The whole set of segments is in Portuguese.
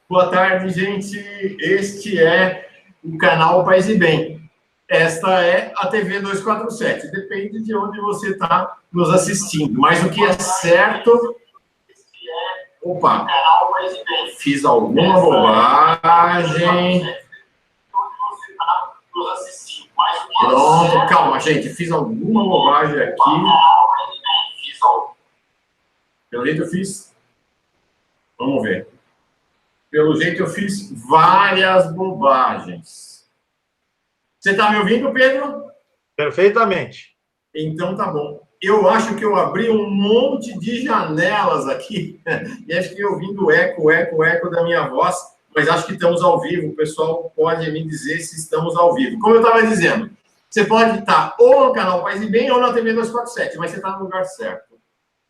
Boa tarde, gente. Este é o canal Paz e Bem. Esta é a TV 247. Depende de onde você está nos assistindo. Mas o que é certo... Opa! Fiz alguma bobagem. Pronto, calma, gente. Fiz alguma bobagem aqui. Pelo jeito eu fiz... Vamos ver. Pelo jeito eu fiz várias bobagens. Você está me ouvindo, Pedro? Perfeitamente. Então tá bom. Eu acho que eu abri um monte de janelas aqui e acho que eu ouvindo o eco da minha voz, mas acho que estamos ao vivo. O pessoal pode me dizer se estamos ao vivo. Como eu estava dizendo, você pode estar ou no canal Paz e Bem ou na TV 247, mas você está no lugar certo,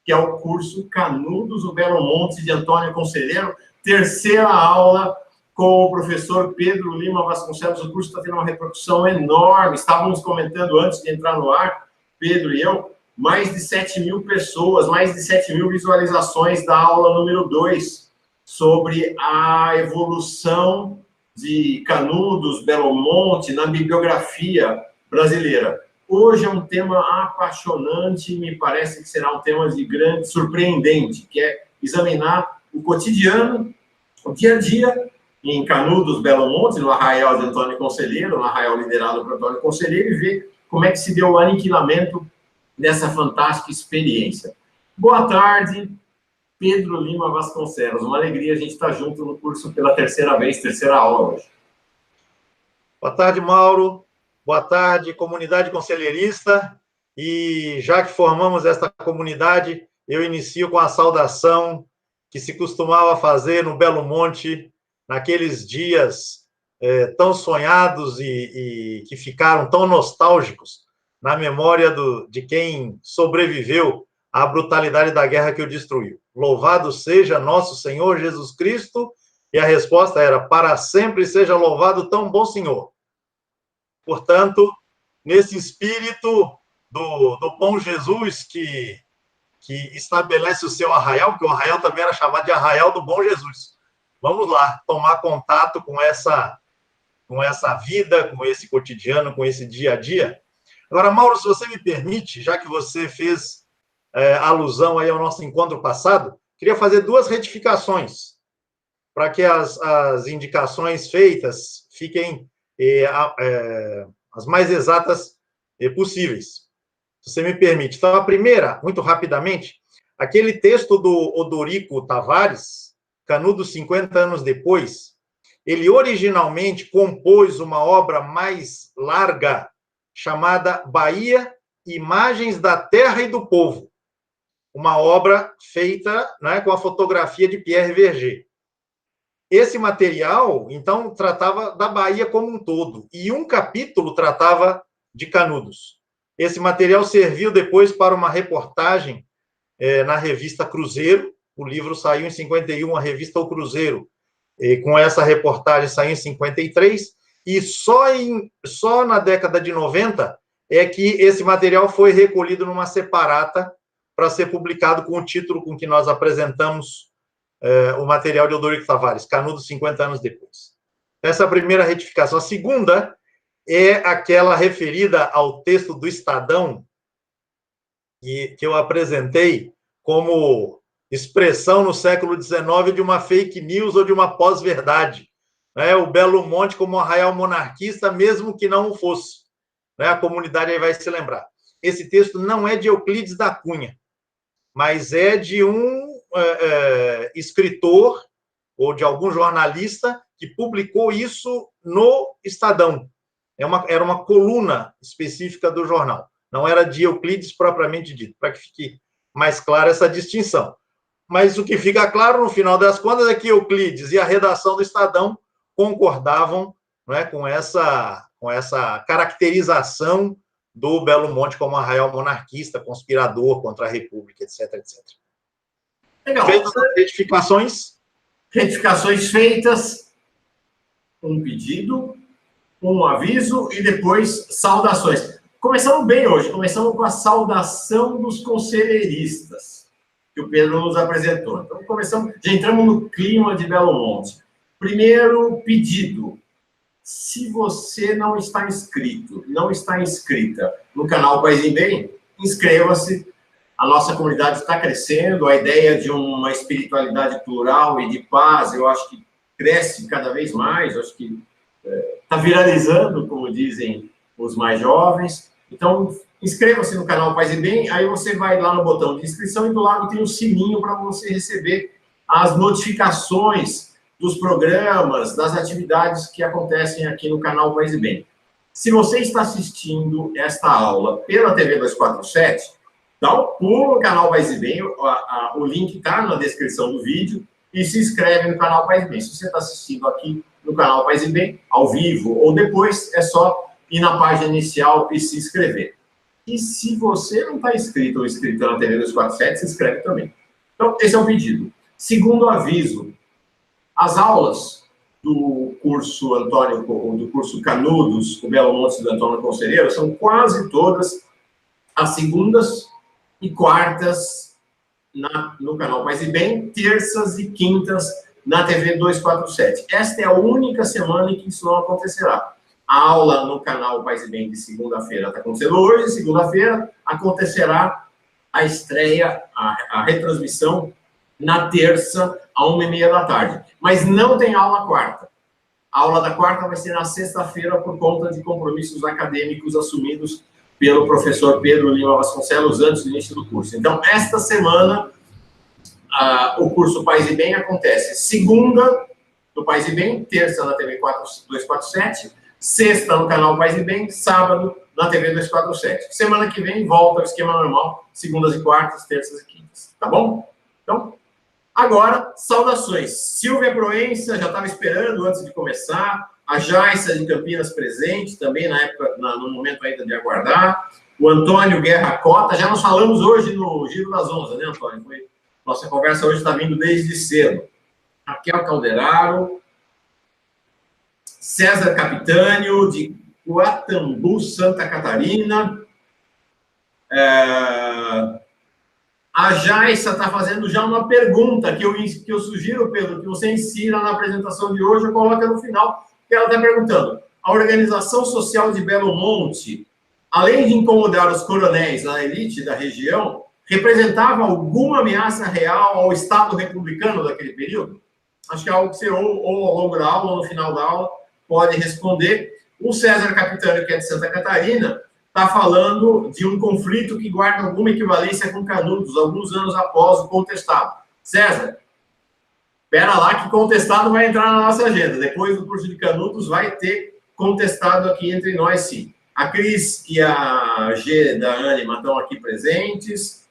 que é o curso Canudos, o Belo Monte, de Antônio Conselheiro, terceira aula com o professor Pedro Lima Vasconcelos. O curso está tendo uma repercussão enorme. Estávamos comentando antes de entrar no ar, Pedro e eu, mais de 7 mil pessoas, mais de 7 mil visualizações da aula número 2, sobre a evolução de Canudos, Belo Monte, na bibliografia brasileira. Hoje é um tema apaixonante, me parece que será um tema de grande, surpreendente, que é examinar o cotidiano, o dia a dia, em Canudos, Belo Monte, no arraial de Antônio Conselheiro, no arraial liderado por Antônio Conselheiro, e ver como é que se deu o aniquilamento dessa fantástica experiência. Boa tarde, Pedro Lima Vasconcelos. Uma alegria a gente estar junto no curso pela terceira vez, terceira aula hoje. Boa tarde, Mauro. Boa tarde, comunidade conselheirista. E já que formamos esta comunidade, eu inicio com a saudação que se costumava fazer no Belo Monte, naqueles dias tão sonhados e que ficaram tão nostálgicos na memória de quem sobreviveu à brutalidade da guerra que o destruiu. Louvado seja nosso Senhor Jesus Cristo, e a resposta era: para sempre seja louvado tão bom Senhor. Portanto, nesse espírito do bom Jesus que estabelece o seu arraial, porque o arraial também era chamado de arraial do bom Jesus. Vamos lá, tomar contato com essa vida, com esse cotidiano, com esse dia a dia. Agora, Mauro, se você me permite, já que você fez alusão aí ao nosso encontro passado, queria fazer duas retificações, para que as indicações feitas fiquem as mais exatas possíveis. Se você me permite. Então, a primeira, muito rapidamente, aquele texto do Odorico Tavares, Canudos 50 anos depois, ele originalmente compôs uma obra mais larga, chamada Bahia, Imagens da Terra e do Povo, uma obra feita, né, com a fotografia de Pierre Verger. Esse material, então, tratava da Bahia como um todo, e um capítulo tratava de Canudos. Esse material serviu depois para uma reportagem na revista Cruzeiro. O livro saiu em 51, a revista O Cruzeiro, com essa reportagem saiu em 53, e só na década de 90 é que esse material foi recolhido numa separata para ser publicado com o título com que nós apresentamos o material de Odorico Tavares, Canudos 50 anos depois. Essa é a primeira retificação. A segunda é aquela referida ao texto do Estadão, que eu apresentei como expressão no século XIX de uma fake news ou de uma pós-verdade. O Belo Monte como um arraial monarquista, mesmo que não o fosse. A comunidade aí vai se lembrar. Esse texto não é de Euclides da Cunha, mas é de um escritor ou de algum jornalista que publicou isso no Estadão. Era uma coluna específica do jornal. Não era de Euclides propriamente dito, para que fique mais clara essa distinção. Mas o que fica claro, no final das contas, é que Euclides e a redação do Estadão concordavam, com essa caracterização do Belo Monte como arraial monarquista, conspirador contra a República, etc, etc. Legal. Feitas as retificações? Retificações feitas, um pedido, um aviso e depois saudações. Começamos bem hoje, começamos com a saudação dos conselheiristas, que o Pedro nos apresentou. Então, já entramos no clima de Belo Monte. Primeiro pedido, se você não está inscrito, não está inscrita no canal Paizinho Bem, inscreva-se. A nossa comunidade está crescendo, a ideia de uma espiritualidade plural e de paz, eu acho que cresce cada vez mais, eu acho que está viralizando, como dizem os mais jovens. Então, inscreva-se no canal Paz e Bem, aí você vai lá no botão de inscrição e do lado tem um sininho para você receber as notificações dos programas, das atividades que acontecem aqui no canal Paz e Bem. Se você está assistindo esta aula pela TV 247, dá um pulo no canal Paz e Bem, o link está na descrição do vídeo, e se inscreve no canal Paz e Bem. Se você está assistindo aqui no canal Paz e Bem, ao vivo ou depois, é só ir na página inicial e se inscrever. E se você não está inscrito ou inscrita na TV 247, se inscreve também. Então, esse é o pedido. Segundo aviso, as aulas do curso Antônio, do curso Canudos, o Belo Monte do Antônio Conselheiro, são quase todas às segundas e quartas no canal Paz e Bem, terças e quintas na TV 247. Esta é a única semana em que isso não acontecerá. A aula no canal Paz e Bem de segunda-feira está acontecendo hoje, segunda-feira acontecerá a estreia, a retransmissão na terça, à 1h30 da tarde. Mas não tem aula quarta. A aula da quarta vai ser na sexta-feira por conta de compromissos acadêmicos assumidos pelo professor Pedro Lima Vasconcelos antes do início do curso. Então, esta semana, o curso Paz e Bem acontece segunda no Paz e Bem, terça na TV 247, sexta no canal Paz e Bem, sábado na TV 247. Semana que vem volta ao esquema normal, segundas e quartas, terças e quintas. Tá bom? Então, agora, saudações. Silvia Proença, já estava esperando antes de começar. A Jaissa de Campinas presente, também na época, no momento ainda de aguardar. O Antônio Guerra Cota, já nós falamos hoje no Giro das Ondas, né, Antônio? Nossa conversa hoje está vindo desde cedo. Raquel Calderaro, César Capitânio, de Guatambu, Santa Catarina. A Jaissa está fazendo já uma pergunta que eu sugiro, Pedro, que você insira na apresentação de hoje, eu coloco no final, que ela está perguntando: a Organização Social de Belo Monte, além de incomodar os coronéis na elite da região, representava alguma ameaça real ao Estado republicano daquele período? Acho que é algo que você, ou ao longo da aula, ou no final da aula, pode responder. O César Capitânio, que é de Santa Catarina, está falando de um conflito que guarda alguma equivalência com Canudos, alguns anos após o contestado. César, espera lá que contestado vai entrar na nossa agenda. Depois do curso de Canudos vai ter contestado aqui entre nós, sim. A Cris e a G da Anima estão aqui presentes.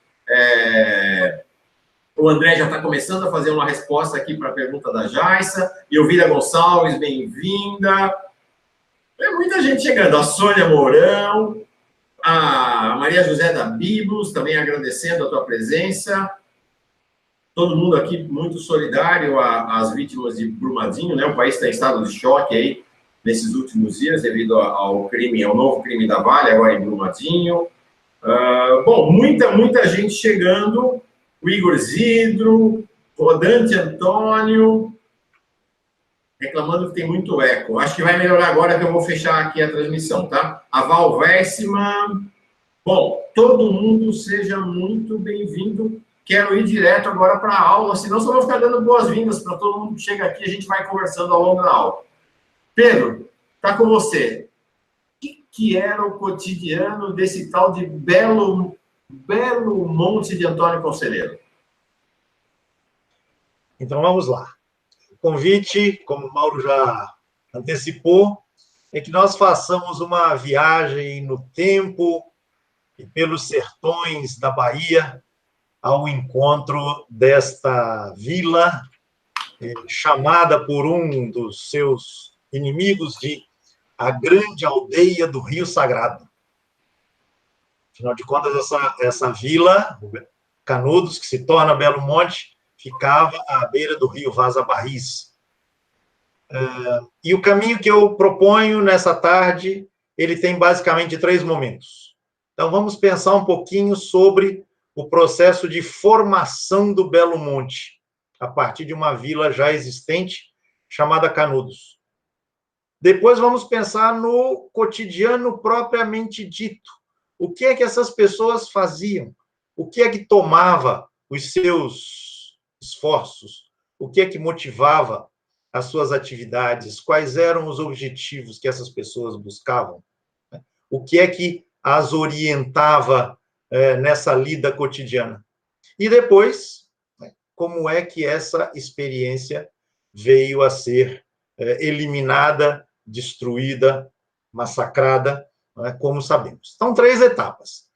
O André já está começando a fazer uma resposta aqui para a pergunta da Jaissa. Elvira Gonçalves, bem-vinda. É muita gente chegando. A Sônia Mourão, a Maria José da Biblos, também agradecendo a tua presença. Todo mundo aqui muito solidário às vítimas de Brumadinho, né? O país está em estado de choque aí nesses últimos dias devido ao crime, ao novo crime da Vale, agora em Brumadinho. Bom, muita gente chegando. O Igor Zidro, Rodante Antônio, reclamando que tem muito eco. Acho que vai melhorar agora que eu vou fechar aqui a transmissão, tá? A Val Véssima. Bom, todo mundo seja muito bem-vindo. Quero ir direto agora para a aula, senão só vou ficar dando boas-vindas para todo mundo que chega aqui, a gente vai conversando ao longo da aula. Pedro, tá com você. O que era o cotidiano desse tal de Belo Monte de Antônio Conselheiro? Então, vamos lá. O convite, como o Mauro já antecipou, é que nós façamos uma viagem no tempo e pelos sertões da Bahia ao encontro desta vila, chamada por um dos seus inimigos de a grande aldeia do Rio Sagrado. Afinal de contas, essa vila, Canudos, que se torna Belo Monte, ficava à beira do rio Vaza Barris. E o caminho que eu proponho nessa tarde, ele tem basicamente 3 momentos. Então, vamos pensar um pouquinho sobre o processo de formação do Belo Monte, a partir de uma vila já existente, chamada Canudos. Depois vamos pensar no cotidiano propriamente dito. O que é que essas pessoas faziam? O que é que tomava os seus esforços? O que é que motivava as suas atividades? Quais eram os objetivos que essas pessoas buscavam? O que é que as orientava nessa lida cotidiana? E depois, como é que essa experiência veio a ser eliminada, destruída, massacrada, como sabemos. Então, 3 etapas.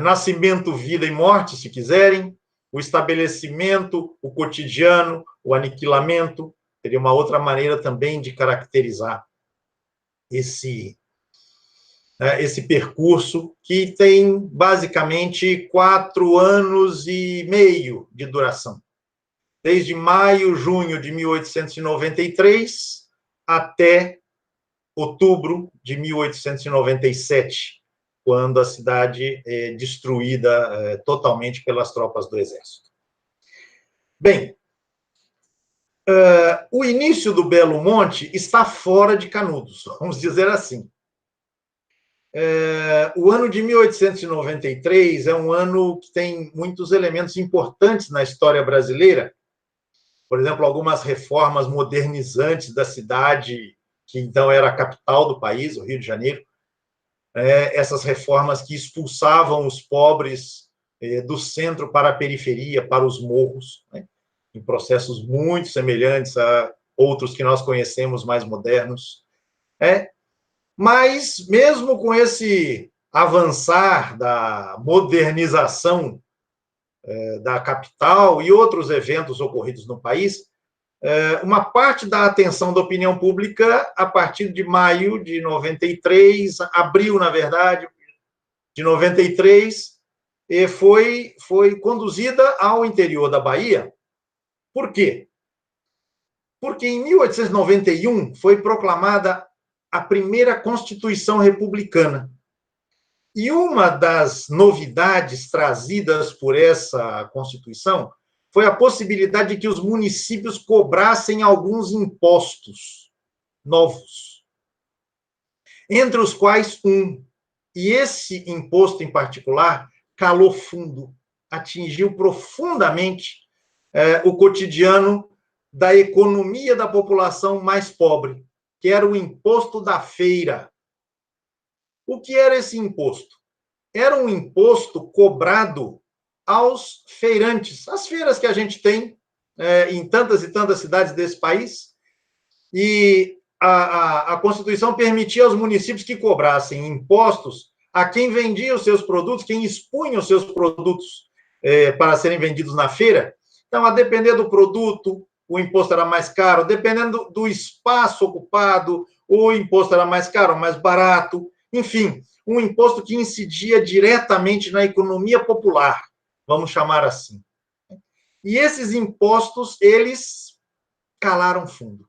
Nascimento, vida e morte, se quiserem, o estabelecimento, o cotidiano, o aniquilamento, seria uma outra maneira também de caracterizar esse percurso, que tem basicamente 4 anos e meio de duração. Desde maio, junho de 1893 até outubro de 1897, quando a cidade é destruída totalmente pelas tropas do Exército. Bem, o início do Belo Monte está fora de Canudos, vamos dizer assim. O ano de 1893 é um ano que tem muitos elementos importantes na história brasileira. Por exemplo, algumas reformas modernizantes da cidade, que então era a capital do país, o Rio de Janeiro. Essas reformas que expulsavam os pobres do centro para a periferia, para os morros, em processos muito semelhantes a outros que nós conhecemos mais modernos. Mas, mesmo com esse avançar da modernização da capital e outros eventos ocorridos no país, uma parte da atenção da opinião pública, a partir de maio de 93, abril, na verdade, de 93, foi conduzida ao interior da Bahia. Por quê? Porque em 1891 foi proclamada a primeira Constituição Republicana. E uma das novidades trazidas por essa Constituição foi a possibilidade de que os municípios cobrassem alguns impostos novos, entre os quais e esse imposto em particular calou fundo, atingiu profundamente o cotidiano da economia da população mais pobre, que era o imposto da feira. O que era esse imposto? Era um imposto cobrado aos feirantes, as feiras que a gente tem em tantas e tantas cidades desse país, e a Constituição permitia aos municípios que cobrassem impostos a quem vendia os seus produtos, quem expunha os seus produtos para serem vendidos na feira. Então, a depender do produto, o imposto era mais caro, dependendo do espaço ocupado, o imposto era mais caro, mais barato, enfim, um imposto que incidia diretamente na economia popular, vamos chamar assim. E esses impostos, eles calaram fundo.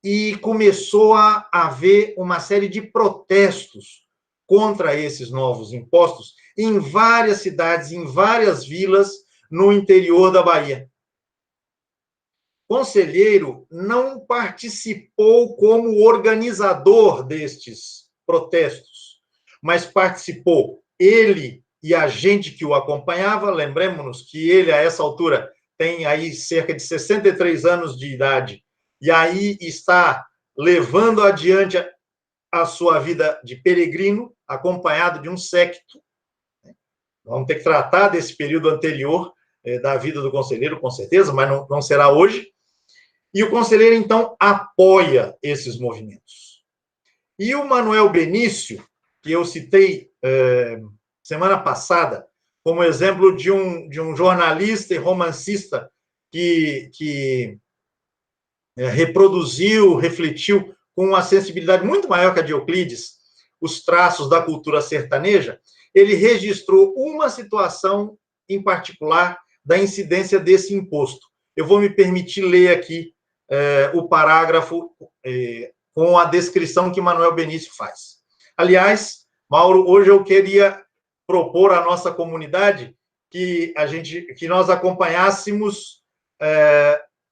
E começou a haver uma série de protestos contra esses novos impostos em várias cidades, em várias vilas no interior da Bahia. Conselheiro não participou como organizador destes protestos, mas participou ele e a gente que o acompanhava. Lembremos-nos que ele, a essa altura, tem aí cerca de 63 anos de idade, e aí está levando adiante a sua vida de peregrino, acompanhado de um séquito. Vamos ter que tratar desse período anterior da vida do conselheiro, com certeza, mas não será hoje. E o conselheiro, então, apoia esses movimentos. E o Manuel Benício, que eu citei semana passada, como exemplo de um jornalista e romancista que reproduziu, refletiu com uma sensibilidade muito maior que a de Euclides os traços da cultura sertaneja, ele registrou uma situação em particular da incidência desse imposto. Eu vou me permitir ler aqui o parágrafo com a descrição que Manuel Benício faz. Aliás, Mauro, hoje eu queria propor à nossa comunidade que nós acompanhássemos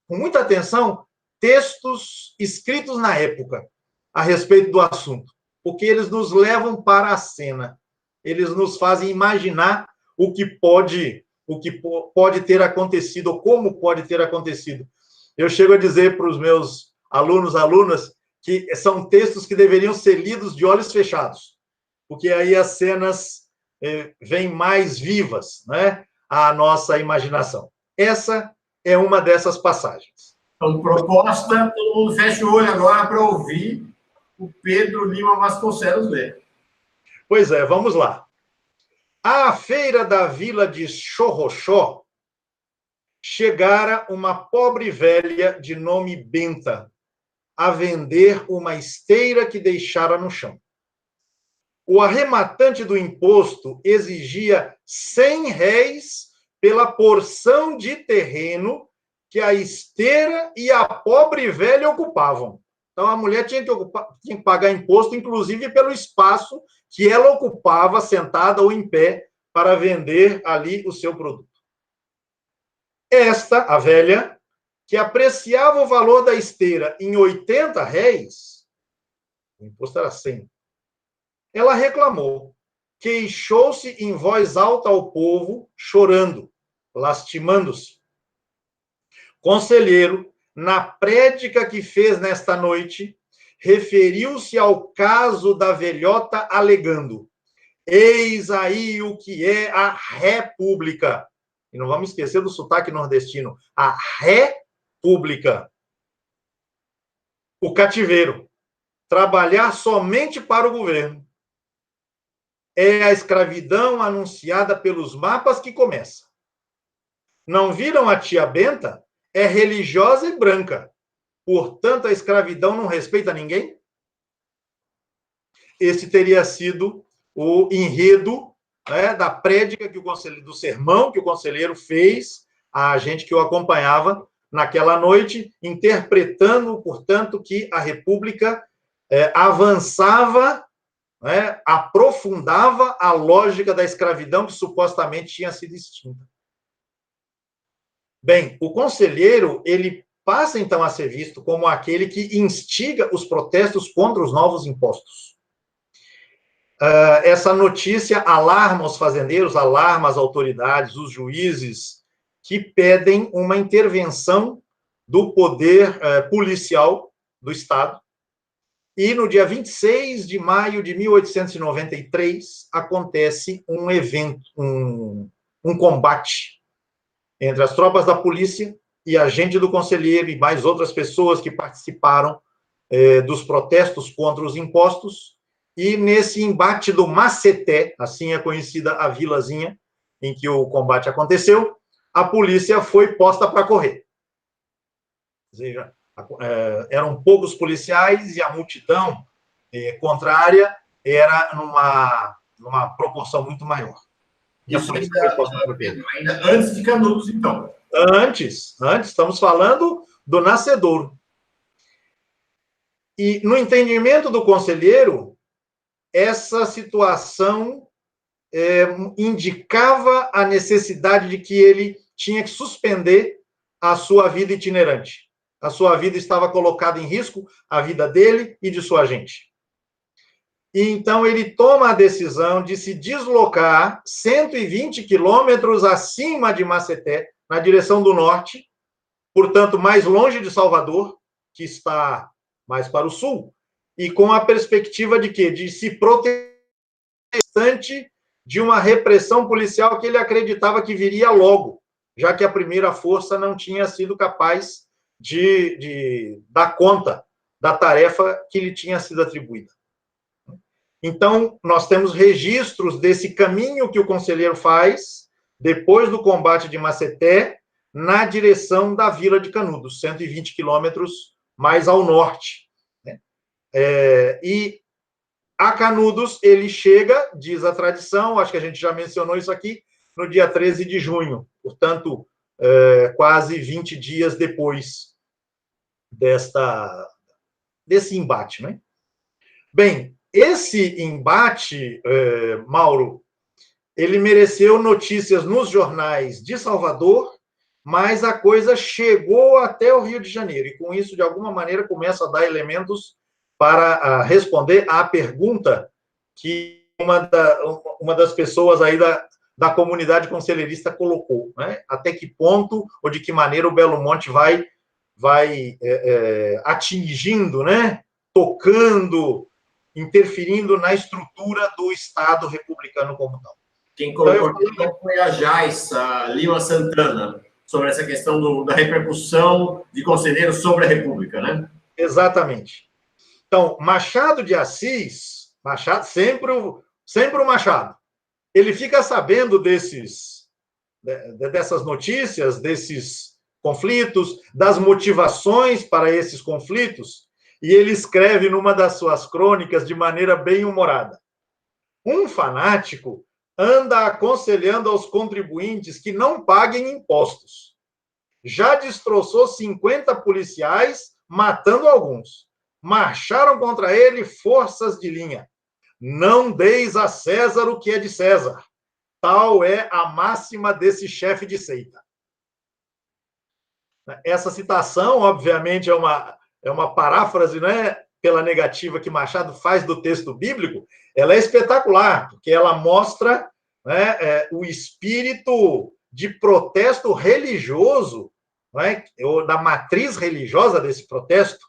com muita atenção textos escritos na época a respeito do assunto, porque eles nos levam para a cena, eles nos fazem imaginar o que pode ter acontecido, ou como pode ter acontecido. Eu chego a dizer para os meus alunos, alunas, que são textos que deveriam ser lidos de olhos fechados, porque aí as cenas vêm mais vivas, né, à nossa imaginação. Essa é uma dessas passagens. Então, proposta, todo mundo fecha o olho agora para ouvir o Pedro Lima Vasconcelos ler. Pois é, vamos lá. À feira da vila de Xorroxó, chegara uma pobre velha de nome Benta a vender uma esteira que deixara no chão. O arrematante do imposto exigia 100 réis pela porção de terreno que a esteira e a pobre velha ocupavam. Então, a mulher tinha que pagar imposto, inclusive pelo espaço que ela ocupava, sentada ou em pé, para vender ali o seu produto. Esta, a velha, que apreciava o valor da esteira em 80 réis, o imposto era 100, ela reclamou, queixou-se em voz alta ao povo, chorando, lastimando-se. Conselheiro, na prédica que fez nesta noite, referiu-se ao caso da velhota, alegando: eis aí o que é a república. E não vamos esquecer do sotaque nordestino. A república. O cativeiro. Trabalhar somente para o governo. É a escravidão anunciada pelos mapas que começa. Não viram a tia Benta? É religiosa e branca. Portanto, a escravidão não respeita ninguém? Esse teria sido o enredo, né, da prédica que o conselheiro, do sermão que o conselheiro fez a gente que o acompanhava naquela noite, interpretando, portanto, que a República avançava, né, aprofundava a lógica da escravidão que supostamente tinha sido extinta. Bem, o conselheiro, ele passa então a ser visto como aquele que instiga os protestos contra os novos impostos. Essa notícia alarma os fazendeiros, alarma as autoridades, os juízes, que pedem uma intervenção do poder policial do Estado. E no dia 26 de maio de 1893, acontece um evento, um combate entre as tropas da polícia e a gente do conselheiro e mais outras pessoas que participaram dos protestos contra os impostos. E nesse embate do Maceté, assim é conhecida a vilazinha em que o combate aconteceu, a polícia foi posta para correr. Ou seja, eram poucos policiais e a multidão contrária era numa proporção muito maior. E isso ainda antes de Canudos, então. Antes, estamos falando do nascedouro. E no entendimento do conselheiro, essa situação indicava a necessidade de que ele tinha que suspender a sua vida itinerante. A sua vida estava colocada em risco, a vida dele e de sua gente. E então ele toma a decisão de se deslocar 120 quilômetros acima de Maceté, na direção do norte, portanto, mais longe de Salvador, que está mais para o sul, e com a perspectiva de quê? De se proteger de uma repressão policial que ele acreditava que viria logo, já que a primeira força não tinha sido capaz de dar conta da tarefa que lhe tinha sido atribuída. Então, nós temos registros desse caminho que o conselheiro faz, depois do combate de Maceté, na direção da vila de Canudos, 120 quilômetros mais ao norte. E a Canudos, ele chega, diz a tradição, acho que a gente já mencionou isso aqui, no dia 13 de junho, portanto, quase 20 dias depois desse embate, né? Bem, esse embate, Mauro, ele mereceu notícias nos jornais de Salvador, mas a coisa chegou até o Rio de Janeiro, e com isso, de alguma maneira, começa a dar elementos para responder à pergunta que uma das pessoas aí da comunidade conselheirista colocou, né? Até que ponto ou de que maneira o Belo Monte vai atingindo, né? Tocando, interferindo na estrutura do Estado republicano como tal. Quem colocou foi a Jaiça Lima Santana, sobre essa questão da repercussão de conselheiros sobre a República, né? Exatamente. Então, Machado de Assis, sempre o Machado, ele fica sabendo dessas notícias, desses conflitos, das motivações para esses conflitos, e ele escreve numa das suas crônicas de maneira bem humorada. Um fanático anda aconselhando aos contribuintes que não paguem impostos. Já destroçou 50 policiais, matando alguns. Marcharam contra ele forças de linha. Não deis a César o que é de César. Tal é a máxima desse chefe de seita. Essa citação, obviamente, é uma paráfrase, né, pela negativa que Machado faz do texto bíblico. Ela é espetacular, porque ela mostra, né, o espírito de protesto religioso, né, ou da matriz religiosa desse protesto,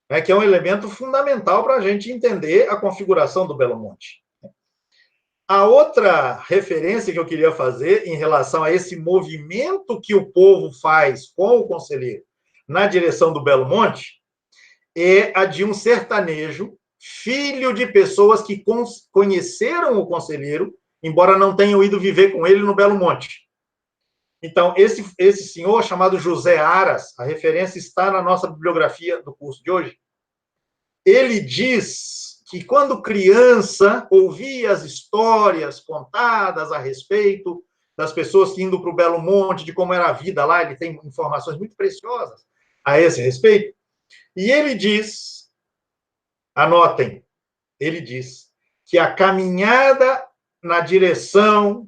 né, que é um elemento fundamental para a gente entender a configuração do Belo Monte. A outra referência que eu queria fazer em relação a esse movimento que o povo faz com o conselheiro na direção do Belo Monte é a de um sertanejo, filho de pessoas que conheceram o conselheiro, embora não tenham ido viver com ele no Belo Monte. Então, esse senhor, chamado José Aras, a referência está na nossa bibliografia do curso de hoje, ele diz que quando criança ouvia as histórias contadas a respeito das pessoas que indo para o Belo Monte, de como era a vida lá, ele tem informações muito preciosas a esse respeito, e ele diz, anotem, ele diz que a caminhada na direção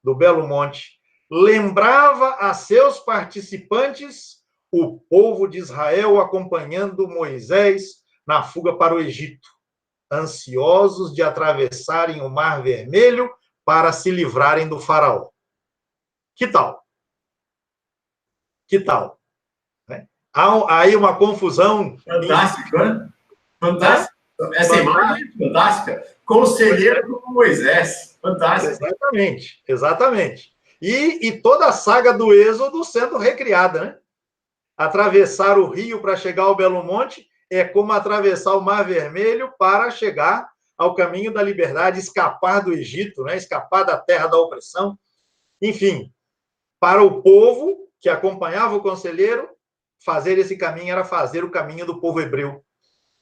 do Belo Monte lembrava a seus participantes o povo de Israel acompanhando Moisés na fuga para o Egito, ansiosos de atravessarem o Mar Vermelho para se livrarem do faraó. Que tal? Que tal? Há aí uma confusão. Fantástico, né? Fantástico. Essa imagem é fantástica. Conselheiro como Moisés. Fantástico. Exatamente, exatamente. E toda a saga do Êxodo sendo recriada, né? Atravessar o rio para chegar ao Belo Monte é como atravessar o Mar Vermelho para chegar ao caminho da liberdade, escapar do Egito, né? Escapar da terra da opressão. Enfim, para o povo que acompanhava o conselheiro, fazer esse caminho era fazer o caminho do povo hebreu,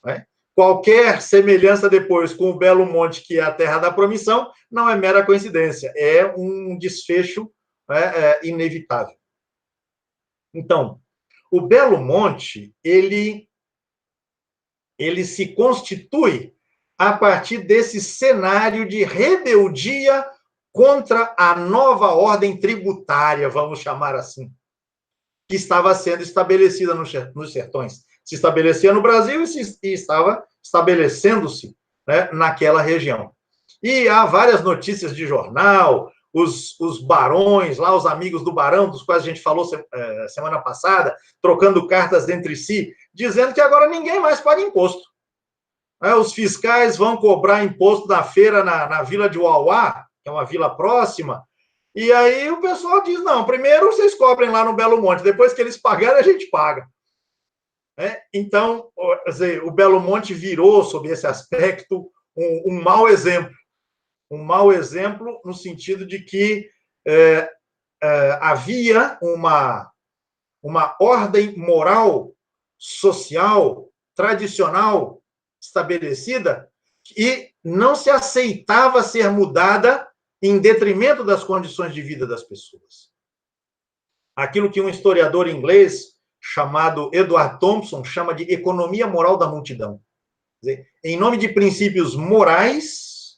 né? Qualquer semelhança depois com o Belo Monte, que é a terra da promissão, não é mera coincidência, é um desfecho, né, inevitável. Então, o Belo Monte, ele se constitui a partir desse cenário de rebeldia contra a nova ordem tributária, vamos chamar assim, que estava sendo estabelecida nos sertões. Se estabelecia no Brasil e estava estabelecendo-se, né, naquela região. E há várias notícias de jornal, os barões, lá os amigos do barão, dos quais a gente falou semana passada, trocando cartas entre si, dizendo que agora ninguém mais paga imposto. Os fiscais vão cobrar imposto da feira na vila de Uauá, que é uma vila próxima, e aí o pessoal diz, não, primeiro vocês cobrem lá no Belo Monte, depois que eles pagarem, a gente paga. Então, quer dizer, o Belo Monte virou, sob esse aspecto, um mau exemplo. Um mau exemplo no sentido de que havia uma ordem moral, social, tradicional estabelecida e não se aceitava ser mudada em detrimento das condições de vida das pessoas. Aquilo que um historiador inglês chamado Edward Thompson chama de economia moral da multidão. Quer dizer, em nome de princípios morais,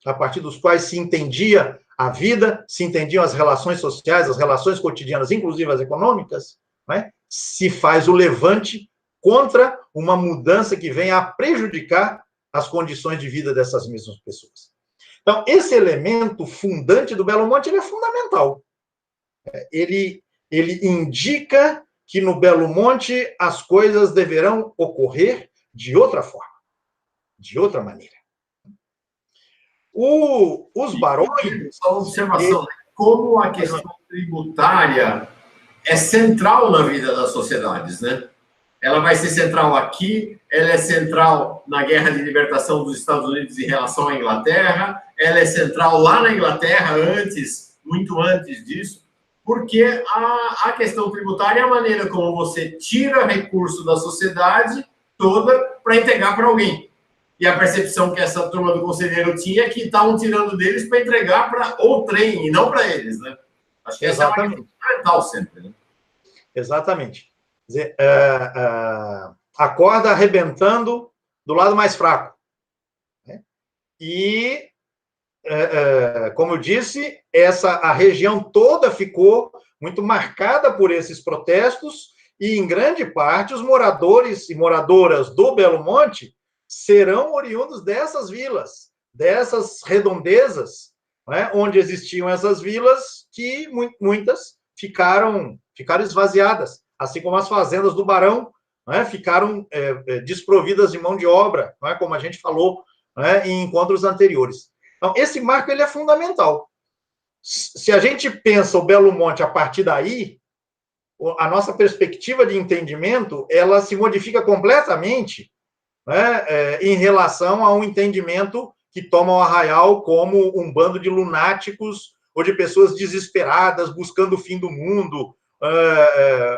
a partir dos quais se entendia a vida, se entendiam as relações sociais, as relações cotidianas, inclusive as econômicas, né? Se faz o levante contra uma mudança que venha a prejudicar as condições de vida dessas mesmas pessoas. Então, esse elemento fundante do Belo Monte, ele é fundamental. Ele indica que no Belo Monte as coisas deverão ocorrer de outra forma, de outra maneira. Os barões... Só uma observação, como a questão tributária é central na vida das sociedades, né? Ela vai ser central aqui, ela é central na Guerra de Libertação dos Estados Unidos em relação à Inglaterra, ela é central lá na Inglaterra, antes, muito antes disso, porque a questão tributária é a maneira como você tira recurso da sociedade toda para entregar para alguém. E a percepção que essa turma do conselheiro tinha é que estavam tirando deles para entregar para o trem, e não para eles, né? Acho que essa é uma questão fundamental sempre, né? Exatamente. Quer dizer, a corda arrebentando do lado mais fraco. Né? E, como eu disse, a região toda ficou muito marcada por esses protestos e, em grande parte, os moradores e moradoras do Belo Monte serão oriundos dessas vilas, dessas redondezas, né, onde existiam essas vilas que muitas ficaram esvaziadas, assim como as fazendas do Barão, né, ficaram desprovidas de mão de obra, né, como a gente falou, né, em encontros anteriores. Então, esse marco ele é fundamental. Se a gente pensa o Belo Monte a partir daí, a nossa perspectiva de entendimento ela se modifica completamente, né, em relação a um entendimento que toma o Arraial como um bando de lunáticos ou de pessoas desesperadas buscando o fim do mundo,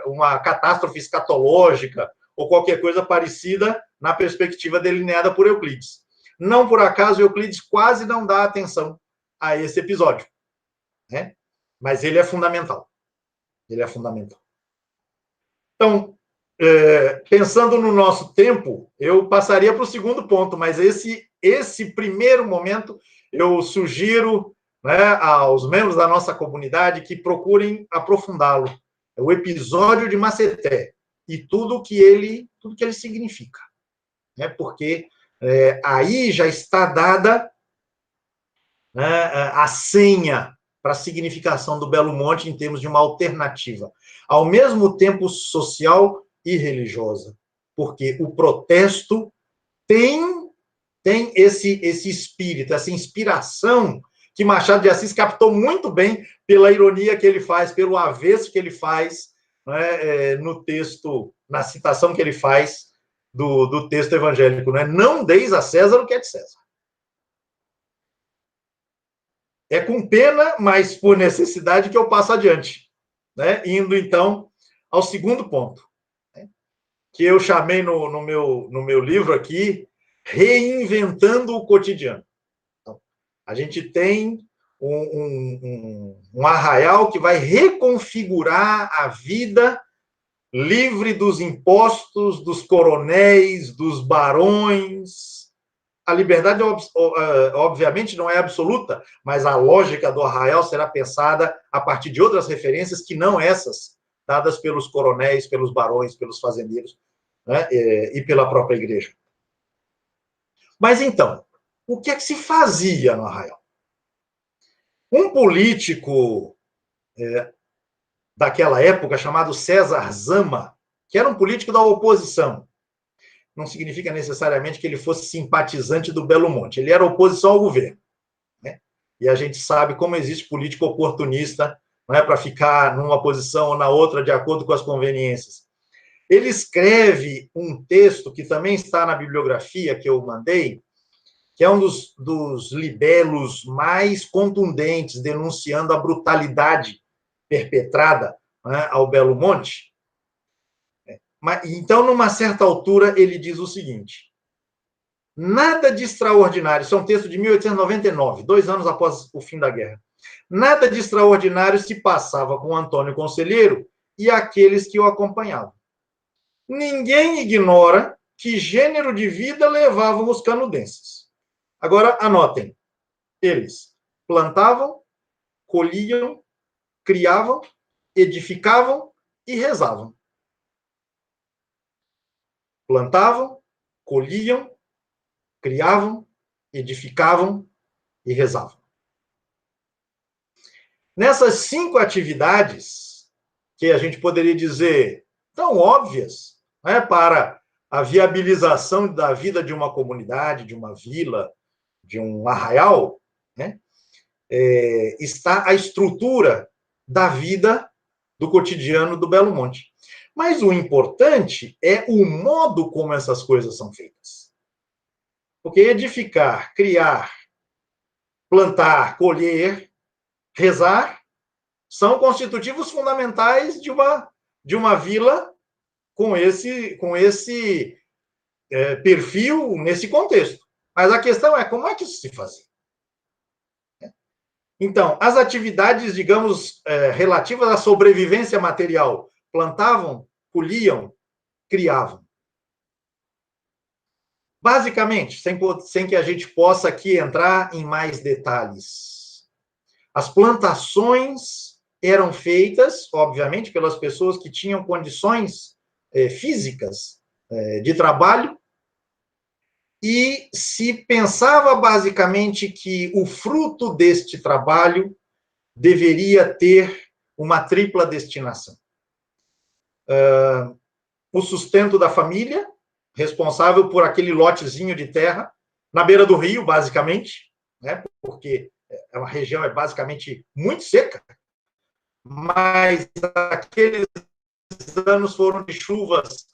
uma catástrofe escatológica ou qualquer coisa parecida na perspectiva delineada por Euclides. Não por acaso, Euclides quase não dá atenção a esse episódio, né? Mas ele é fundamental. Ele é fundamental. Então, pensando no nosso tempo, eu passaria para o segundo ponto, mas esse primeiro momento eu sugiro, né, aos membros da nossa comunidade que procurem aprofundá-lo. É o episódio de Maceté e tudo que ele significa, né? Porque aí já está dada, né, a senha para a significação do Belo Monte em termos de uma alternativa, ao mesmo tempo social e religiosa, porque o protesto tem esse espírito, essa inspiração que Machado de Assis captou muito bem pela ironia que ele faz, pelo avesso que ele faz, né, no texto, na citação que ele faz do texto evangélico, né? Não deis a César o que é de César. É com pena, mas por necessidade que eu passo adiante, né? Indo, então, ao segundo ponto, né? Que eu chamei no meu livro aqui, Reinventando o Cotidiano. Então, a gente tem um arraial que vai reconfigurar a vida livre dos impostos, dos coronéis, dos barões. A liberdade, obviamente, não é absoluta, mas a lógica do arraial será pensada a partir de outras referências que não essas, dadas pelos coronéis, pelos barões, pelos fazendeiros, né, e pela própria igreja. Mas, então, o que é que se fazia no arraial? Um político daquela época, chamado César Zama, que era um político da oposição, não significa necessariamente que ele fosse simpatizante do Belo Monte. Ele era oposição ao governo, né? E a gente sabe como existe político oportunista, não é, para ficar numa posição ou na outra de acordo com as conveniências. Ele escreve um texto que também está na bibliografia que eu mandei, que é um dos libelos mais contundentes, denunciando a brutalidade perpetrada, né, ao Belo Monte. Então, numa certa altura, ele diz o seguinte: nada de extraordinário, isso é um texto de 1899, 2 anos após o fim da guerra. Nada de extraordinário se passava com Antônio Conselheiro e aqueles que o acompanhavam. Ninguém ignora que gênero de vida levavam os canudenses. Agora, anotem. Eles plantavam, colhiam, criavam, edificavam e rezavam. Plantavam, colhiam, criavam, edificavam e rezavam. Nessas 5 atividades, que a gente poderia dizer tão óbvias, né, para a viabilização da vida de uma comunidade, de uma vila, de um arraial, né, está a estrutura da vida do cotidiano do Belo Monte. Mas o importante é o modo como essas coisas são feitas. Porque edificar, criar, plantar, colher, rezar, são constitutivos fundamentais de uma vila com esse perfil, nesse contexto. Mas a questão é, como é que isso se fazia? Então, as atividades, digamos, relativas à sobrevivência material, plantavam, colhiam, criavam. Basicamente, sem que a gente possa aqui entrar em mais detalhes, as plantações eram feitas, obviamente, pelas pessoas que tinham condições físicas de trabalho, e se pensava basicamente que o fruto deste trabalho deveria ter uma tripla destinação. O sustento da família, responsável por aquele lotezinho de terra, na beira do rio, basicamente, né, porque a região é basicamente muito seca, mas aqueles anos foram de chuvas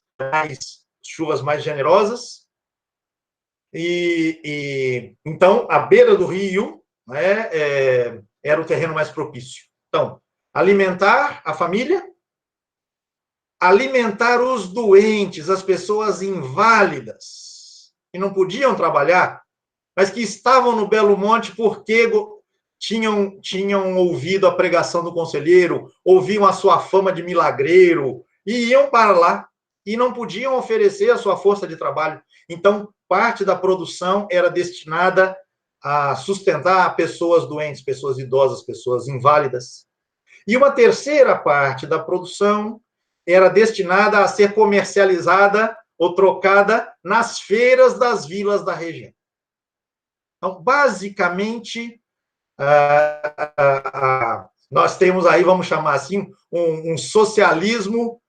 mais generosas, e então a beira do rio, né, era o terreno mais propício. Então, alimentar a família, alimentar os doentes, as pessoas inválidas, que não podiam trabalhar, mas que estavam no Belo Monte porque tinham ouvido a pregação do conselheiro, ouviam a sua fama de milagreiro, e iam para lá, e não podiam oferecer a sua força de trabalho. Então, parte da produção era destinada a sustentar pessoas doentes, pessoas idosas, pessoas inválidas. E uma terceira parte da produção era destinada a ser comercializada ou trocada nas feiras das vilas da região. Então, basicamente, nós temos aí, vamos chamar assim, um socialismo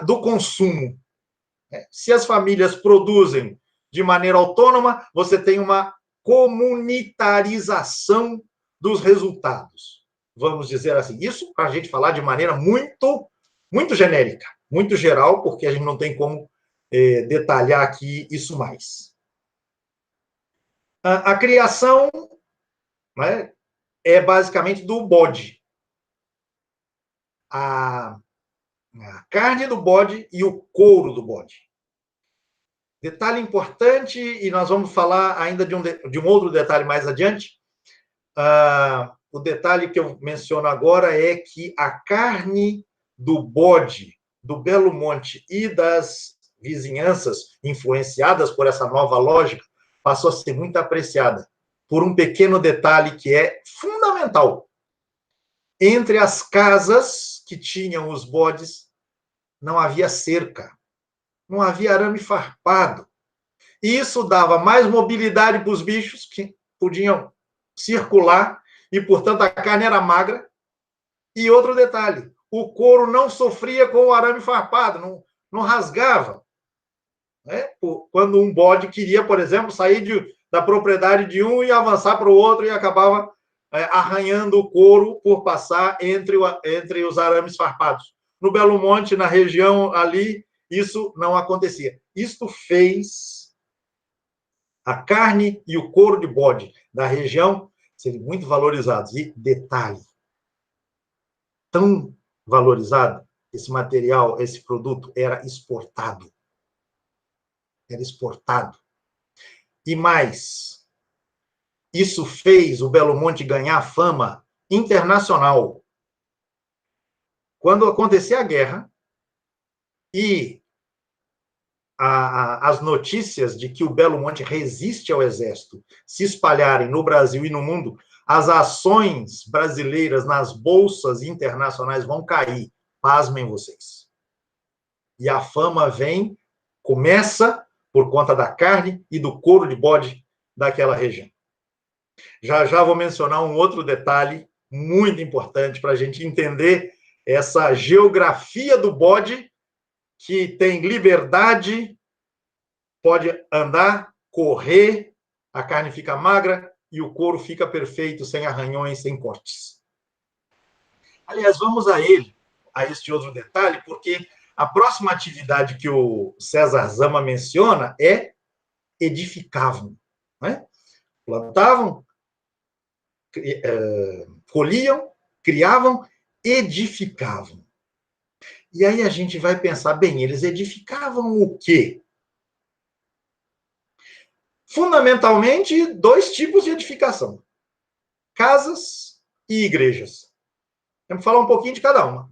do consumo. Se as famílias produzem de maneira autônoma, você tem uma comunitarização dos resultados. Vamos dizer assim. Isso para a gente falar de maneira muito genérica, muito geral, porque a gente não tem como detalhar aqui isso mais. A criação, né, é basicamente do bode. A carne do bode e o couro do bode. Detalhe importante, e nós vamos falar ainda de um outro detalhe mais adiante. O detalhe que eu menciono agora é que a carne do bode, do Belo Monte e das vizinhanças influenciadas por essa nova lógica, passou a ser muito apreciada por um pequeno detalhe que é fundamental. Entre as casas que tinham os bodes, não havia cerca, não havia arame farpado. E isso dava mais mobilidade para os bichos que podiam circular e, portanto, a carne era magra. E outro detalhe, o couro não sofria com o arame farpado, não rasgava. Né? Quando um bode queria, por exemplo, sair da propriedade de um e avançar para o outro e acabava arranhando o couro por passar entre os arames farpados. No Belo Monte, na região ali, isso não acontecia. Isto fez a carne e o couro de bode da região serem muito valorizados. E detalhe, tão valorizado, esse material, esse produto era exportado. Era exportado. E mais, isso fez o Belo Monte ganhar fama internacional. Quando acontecer a guerra e as notícias de que o Belo Monte resiste ao exército se espalharem no Brasil e no mundo, as ações brasileiras nas bolsas internacionais vão cair. Pasmem vocês. E a fama começa por conta da carne e do couro de bode daquela região. Já já vou mencionar um outro detalhe muito importante para a gente entender essa geografia do bode, que tem liberdade, pode andar, correr, a carne fica magra e o couro fica perfeito, sem arranhões, sem cortes. Aliás, vamos a este outro detalhe, porque a próxima atividade que o César Zama menciona é edificavam, né? Plantavam, colhiam, criavam, edificavam. E aí a gente vai pensar, bem, eles edificavam o quê? Fundamentalmente, 2 tipos de edificação: casas e igrejas. Vamos falar um pouquinho de cada uma.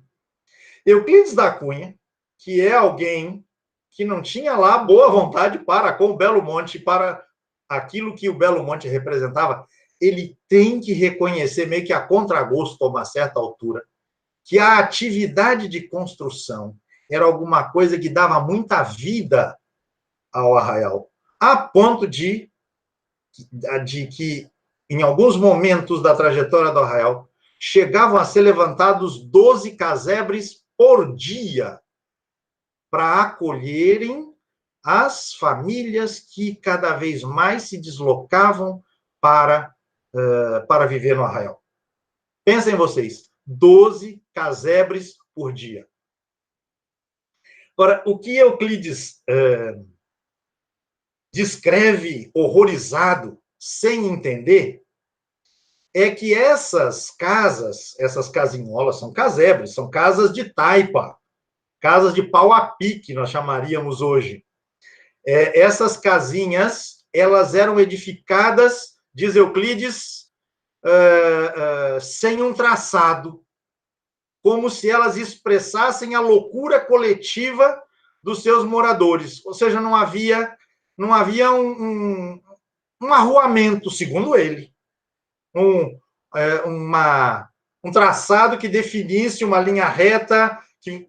Euclides da Cunha, que é alguém que não tinha lá boa vontade para com o Belo Monte, para aquilo que o Belo Monte representava, ele tem que reconhecer, meio que a contragosto, a uma certa altura, que a atividade de construção era alguma coisa que dava muita vida ao arraial, a ponto de que, em alguns momentos da trajetória do arraial, chegavam a ser levantados 12 casebres por dia para acolherem as famílias que cada vez mais se deslocavam para viver no arraial. Pensem vocês, 12 casebres por dia. Agora, o que Euclides descreve horrorizado, sem entender, é que essas casas, essas casinholas, são casebres, são casas de taipa, casas de pau a pique, nós chamaríamos hoje. Essas casinhas, elas eram edificadas, diz Euclides, sem um traçado, como se elas expressassem a loucura coletiva dos seus moradores. Ou seja, não havia um arruamento, segundo ele, um traçado que definisse uma linha reta, que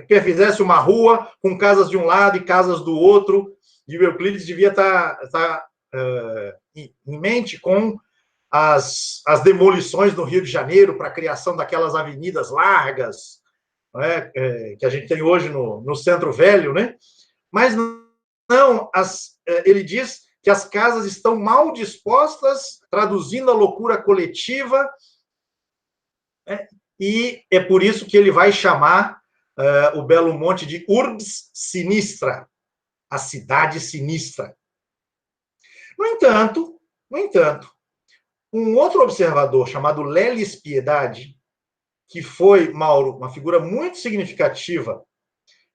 perfizesse uma rua com casas de um lado e casas do outro. E o Euclides devia estar em mente com as demolições no Rio de Janeiro para a criação daquelas avenidas largas, né, que a gente tem hoje no Centro Velho, né? Mas não, ele diz que as casas estão mal dispostas, traduzindo a loucura coletiva, né? E é por isso que ele vai chamar o Belo Monte de Urbs Sinistra, a cidade sinistra. No entanto, um outro observador chamado Lelis Piedade, que foi, Mauro, uma figura muito significativa,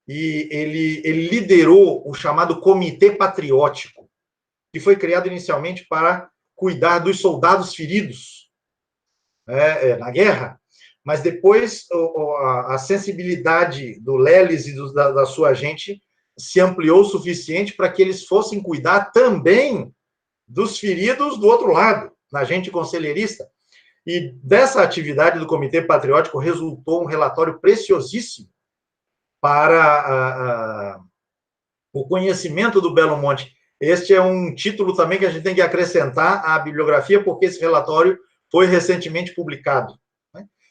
e ele liderou o chamado Comitê Patriótico, que foi criado inicialmente para cuidar dos soldados feridos na guerra, mas depois a sensibilidade do Lelis e da sua gente se ampliou o suficiente para que eles fossem cuidar também dos feridos do outro lado, na gente conselheirista. E dessa atividade do Comitê Patriótico resultou um relatório preciosíssimo para o conhecimento do Belo Monte. Este é um título também que a gente tem que acrescentar à bibliografia, porque esse relatório foi recentemente publicado.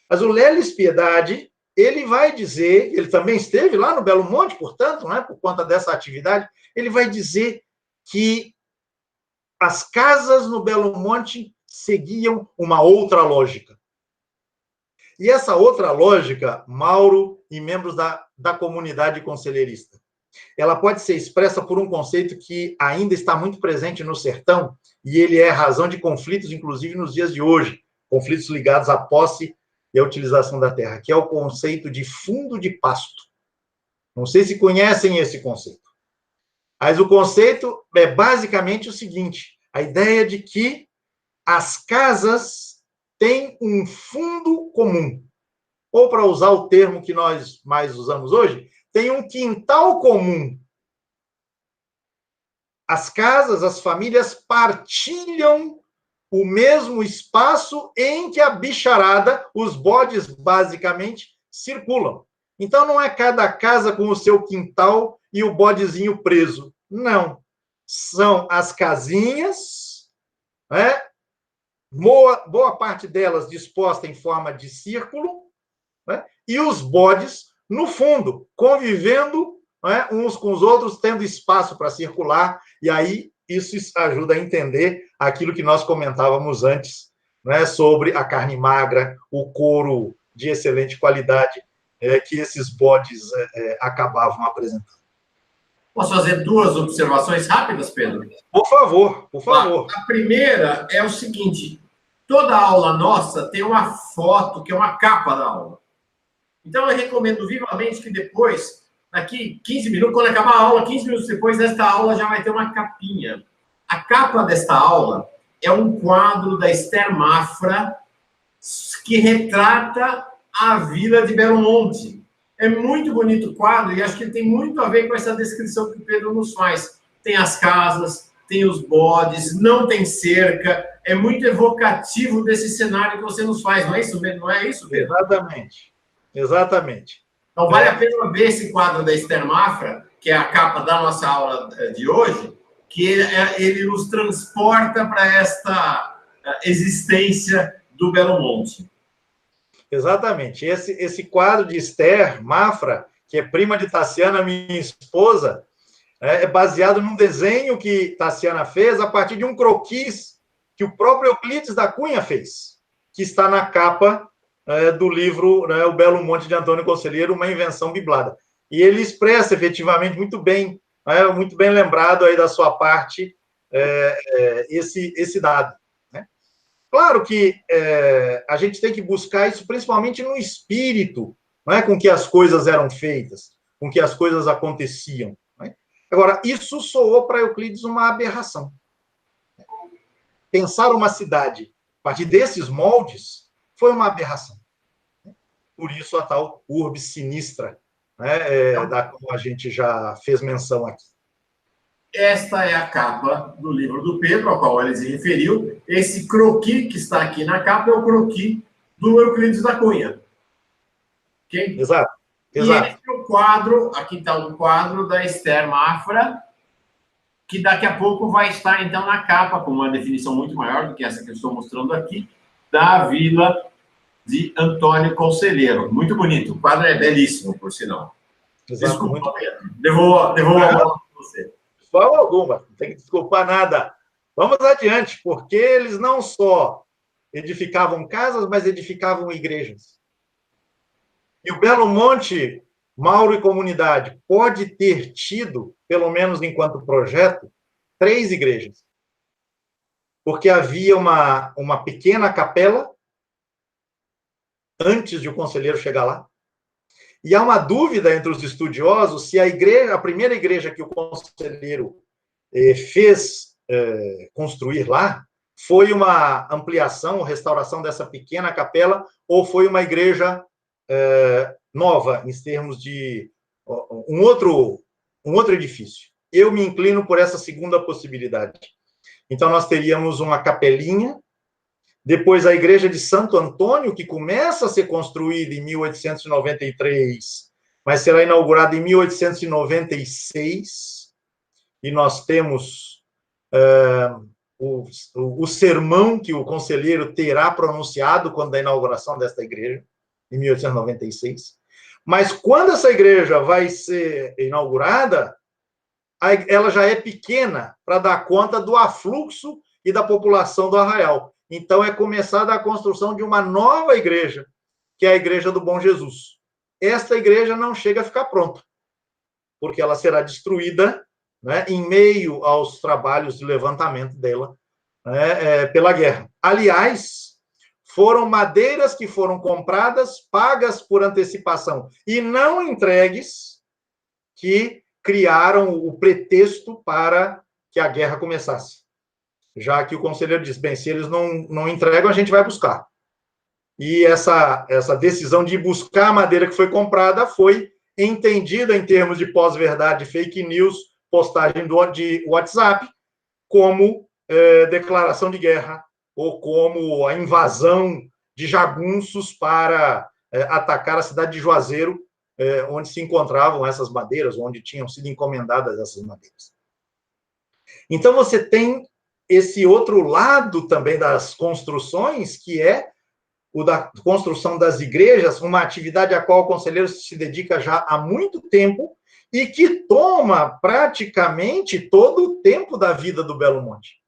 Mas o Lelis Piedade, ele vai dizer, ele também esteve lá no Belo Monte, portanto, né, por conta dessa atividade, ele vai dizer que as casas no Belo Monte seguiam uma outra lógica. E essa outra lógica, Mauro e membros da comunidade conselheirista, ela pode ser expressa por um conceito que ainda está muito presente no sertão, e ele é razão de conflitos, inclusive nos dias de hoje, conflitos ligados à posse e à utilização da terra, que é o conceito de fundo de pasto. Não sei se conhecem esse conceito. Mas o conceito é basicamente o seguinte: a ideia de que as casas têm um fundo comum. Ou, para usar o termo que nós mais usamos hoje, tem um quintal comum. As casas, as famílias partilham o mesmo espaço em que a bicharada, os bodes, basicamente, circulam. Então, não é cada casa com o seu quintal e o bodezinho preso. Não. São as casinhas, né? Boa parte delas disposta em forma de círculo, né? E os bodes no fundo, convivendo, né, uns com os outros, tendo espaço para circular, e aí isso ajuda a entender aquilo que nós comentávamos antes, né, sobre a carne magra, o couro de excelente qualidade que esses bodes acabavam apresentando. Posso fazer duas observações rápidas, Pedro? Por favor, por favor. A primeira é o seguinte: toda aula nossa tem uma foto, que é uma capa da aula. Então, eu recomendo vivamente que depois, daqui 15 minutos, quando acabar a aula, 15 minutos depois desta aula, já vai ter uma capinha. A capa desta aula é um quadro da Esther Mafra que retrata a vila de Belo Monte. É muito bonito o quadro e acho que ele tem muito a ver com essa descrição que o Pedro nos faz. Tem as casas, tem os bodes, não tem cerca. É muito evocativo desse cenário que você nos faz, não é isso, Pedro? Não é isso, Pedro? Exatamente. Exatamente. Então, vale a pena ver esse quadro da Esther Mafra, que é a capa da nossa aula de hoje, que ele nos transporta para esta existência do Belo Monte. Exatamente. Esse quadro de Esther Mafra, que é prima de Tassiana, minha esposa, é baseado num desenho que Tassiana fez a partir de um croquis que o próprio Euclides da Cunha fez, que está na capa do livro, né, O Belo Monte de Antônio Conselheiro, uma invenção biblada. E ele expressa efetivamente muito bem lembrado aí da sua parte esse dado. Né? Claro que a gente tem que buscar isso principalmente no espírito, né, com que as coisas eram feitas, com que as coisas aconteciam. Né? Agora, isso soou para Euclides uma aberração. Pensar uma cidade a partir desses moldes foi uma aberração. Por isso a tal urbe sinistra, né, da qual a gente já fez menção aqui. Esta é a capa do livro do Pedro, ao qual ele se referiu. Esse croquis que está aqui na capa é o croquis do Euclides da Cunha. Okay? Exato. Exato. E esse é o quadro, aqui está o quadro da Esther Mafra, que daqui a pouco vai estar, então, na capa, com uma definição muito maior do que essa que eu estou mostrando aqui, da Vila de Antônio Conselheiro. Muito bonito. O quadro é belíssimo, por sinal. Exato, desculpa, muito... Pedro. Devolvo a bola para você. De forma alguma, não tem que desculpar nada. Vamos adiante, porque eles não só edificavam casas, mas edificavam igrejas. E o Belo Monte, Mauro e comunidade, pode ter tido, pelo menos enquanto projeto, 3 igrejas. Porque havia uma pequena capela antes de o conselheiro chegar lá. E há uma dúvida entre os estudiosos se a primeira igreja que o conselheiro fez construir lá foi uma ampliação, restauração dessa pequena capela, ou foi uma igreja nova, em termos de um outro edifício. Eu me inclino por essa segunda possibilidade. Então, nós teríamos uma capelinha, depois a igreja de Santo Antônio, que começa a ser construída em 1893, mas será inaugurada em 1896, e nós temos o sermão que o conselheiro terá pronunciado quando da inauguração desta igreja, em 1896. Mas quando essa igreja vai ser inaugurada, ela já é pequena para dar conta do afluxo e da população do Arraial. Então, é começada a construção de uma nova igreja, que é a Igreja do Bom Jesus. Esta igreja não chega a ficar pronta, porque ela será destruída, né, em meio aos trabalhos de levantamento dela, né, pela guerra. Aliás, foram madeiras que foram compradas, pagas por antecipação e não entregues, que criaram o pretexto para que a guerra começasse. Já que o conselheiro disse, bem, se eles não entregam, a gente vai buscar. E essa decisão de buscar a madeira que foi comprada foi entendida em termos de pós-verdade, fake news, postagem de WhatsApp, como declaração de guerra ou como a invasão de jagunços para atacar a cidade de Juazeiro, onde se encontravam essas madeiras, onde tinham sido encomendadas essas madeiras. Então, você tem esse outro lado também das construções, que é o da construção das igrejas, uma atividade a qual o conselheiro se dedica já há muito tempo e que toma praticamente todo o tempo da vida do Belo Monte,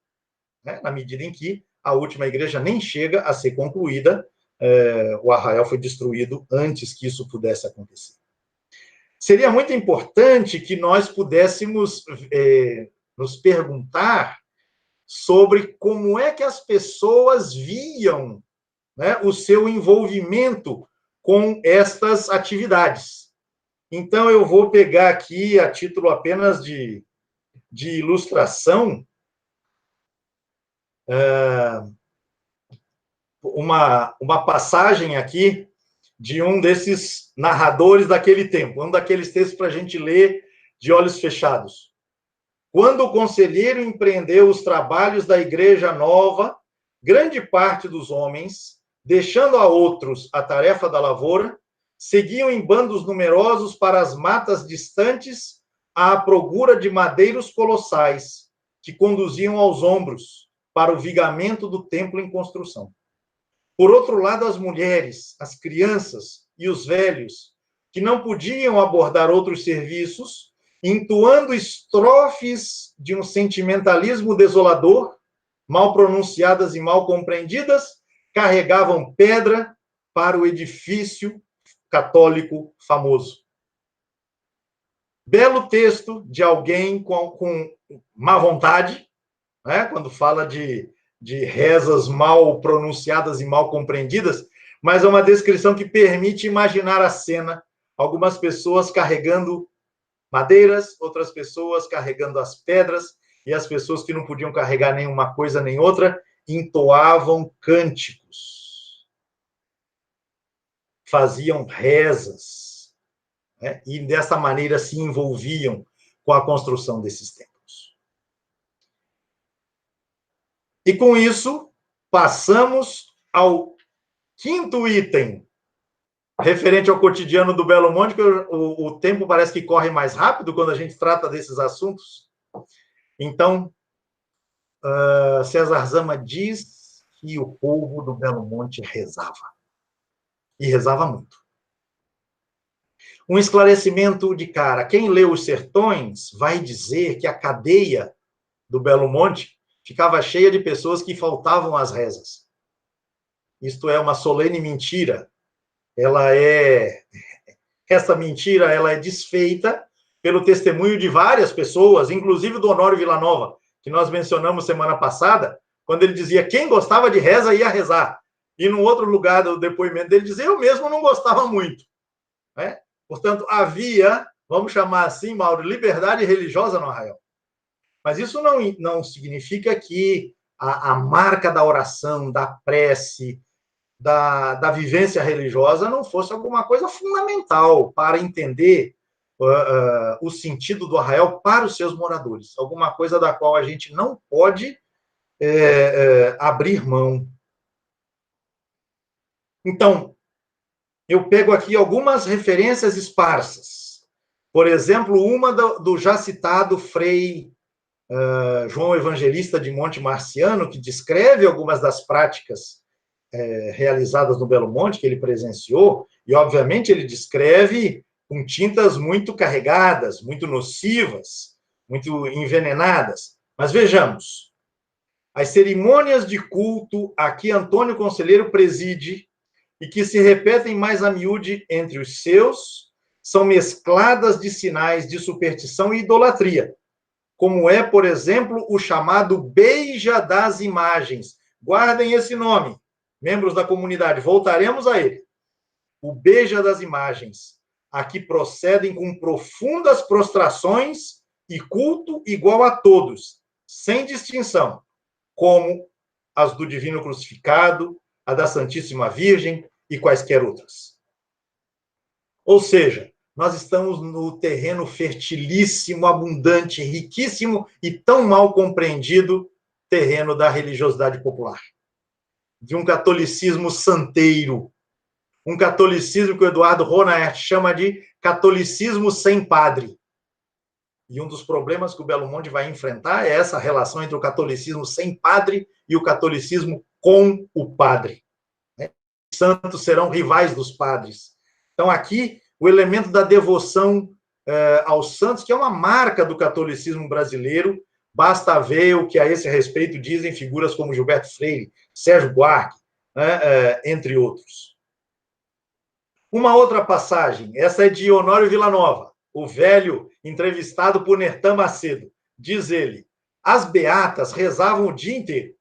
né? Na medida em que a última igreja nem chega a ser concluída, o arraial foi destruído antes que isso pudesse acontecer. Seria muito importante que nós pudéssemos nos perguntar sobre como é que as pessoas viam, né, o seu envolvimento com estas atividades. Então, eu vou pegar aqui, a título apenas de ilustração, uma passagem aqui de um desses narradores daquele tempo, um daqueles textos para a gente ler de olhos fechados. Quando o conselheiro empreendeu os trabalhos da Igreja Nova, grande parte dos homens, deixando a outros a tarefa da lavoura, seguiam em bandos numerosos para as matas distantes à procura de madeiros colossais, que conduziam aos ombros para o vigamento do templo em construção. Por outro lado, as mulheres, as crianças e os velhos, que não podiam abordar outros serviços, entoando estrofes de um sentimentalismo desolador, mal pronunciadas e mal compreendidas, carregavam pedra para o edifício católico famoso. Belo texto de alguém com má vontade, né? Quando fala de rezas mal pronunciadas e mal compreendidas, mas é uma descrição que permite imaginar a cena. Algumas pessoas carregando madeiras, outras pessoas carregando as pedras, e as pessoas que não podiam carregar nenhuma coisa nem outra entoavam cânticos, faziam rezas, né? E dessa maneira se envolviam com a construção desses templos. E com isso, passamos ao quinto item, referente ao cotidiano do Belo Monte, que o tempo parece que corre mais rápido quando a gente trata desses assuntos. Então, César Zama diz que o povo do Belo Monte rezava. E rezava muito. Um esclarecimento de cara. Quem leu Os Sertões vai dizer que a cadeia do Belo Monte ficava cheia de pessoas que faltavam às rezas. Isto é uma solene mentira. Essa mentira ela é desfeita pelo testemunho de várias pessoas, inclusive do Honório Villanova, que nós mencionamos semana passada, quando ele dizia quem gostava de reza ia rezar. E no outro lugar do depoimento dele dizia eu mesmo não gostava muito, né? Portanto, havia, vamos chamar assim, Mauro, liberdade religiosa no arraial. Mas isso não significa que a marca da oração, da prece, da vivência religiosa não fosse alguma coisa fundamental para entender o sentido do arraial para os seus moradores. Alguma coisa da qual a gente não pode abrir mão. Então, eu pego aqui algumas referências esparsas. Por exemplo, uma do já citado Frei João Evangelista de Monte Marciano, que descreve algumas das práticas realizadas no Belo Monte, que ele presenciou, e, obviamente, ele descreve com tintas muito carregadas, muito nocivas, muito envenenadas. Mas vejamos, as cerimônias de culto a que Antônio Conselheiro preside e que se repetem mais a miúde entre os seus, são mescladas de sinais de superstição e idolatria, como é, por exemplo, o chamado Beija das Imagens. Guardem esse nome, membros da comunidade, voltaremos a ele. O Beija das Imagens, a que procedem com profundas prostrações e culto igual a todos, sem distinção, como as do Divino Crucificado, a da Santíssima Virgem e quaisquer outras. Ou seja, nós estamos no terreno fertilíssimo, abundante, riquíssimo e tão mal compreendido terreno da religiosidade popular. de um catolicismo santeiro, um catolicismo que o Eduardo Ronaert chama de catolicismo sem padre. E um dos problemas que o Belo Monte vai enfrentar é essa relação entre o catolicismo sem padre e o catolicismo com o padre. Os santos serão rivais dos padres. Então, aqui, o elemento da devoção aos santos, que é uma marca do catolicismo brasileiro, basta ver o que a esse respeito dizem figuras como Gilberto Freire, Sérgio Buarque, entre outros. Uma outra passagem, essa é de Honório Villanova, o velho entrevistado por Nertan Macedo. Diz ele: as beatas rezavam o dia inteiro.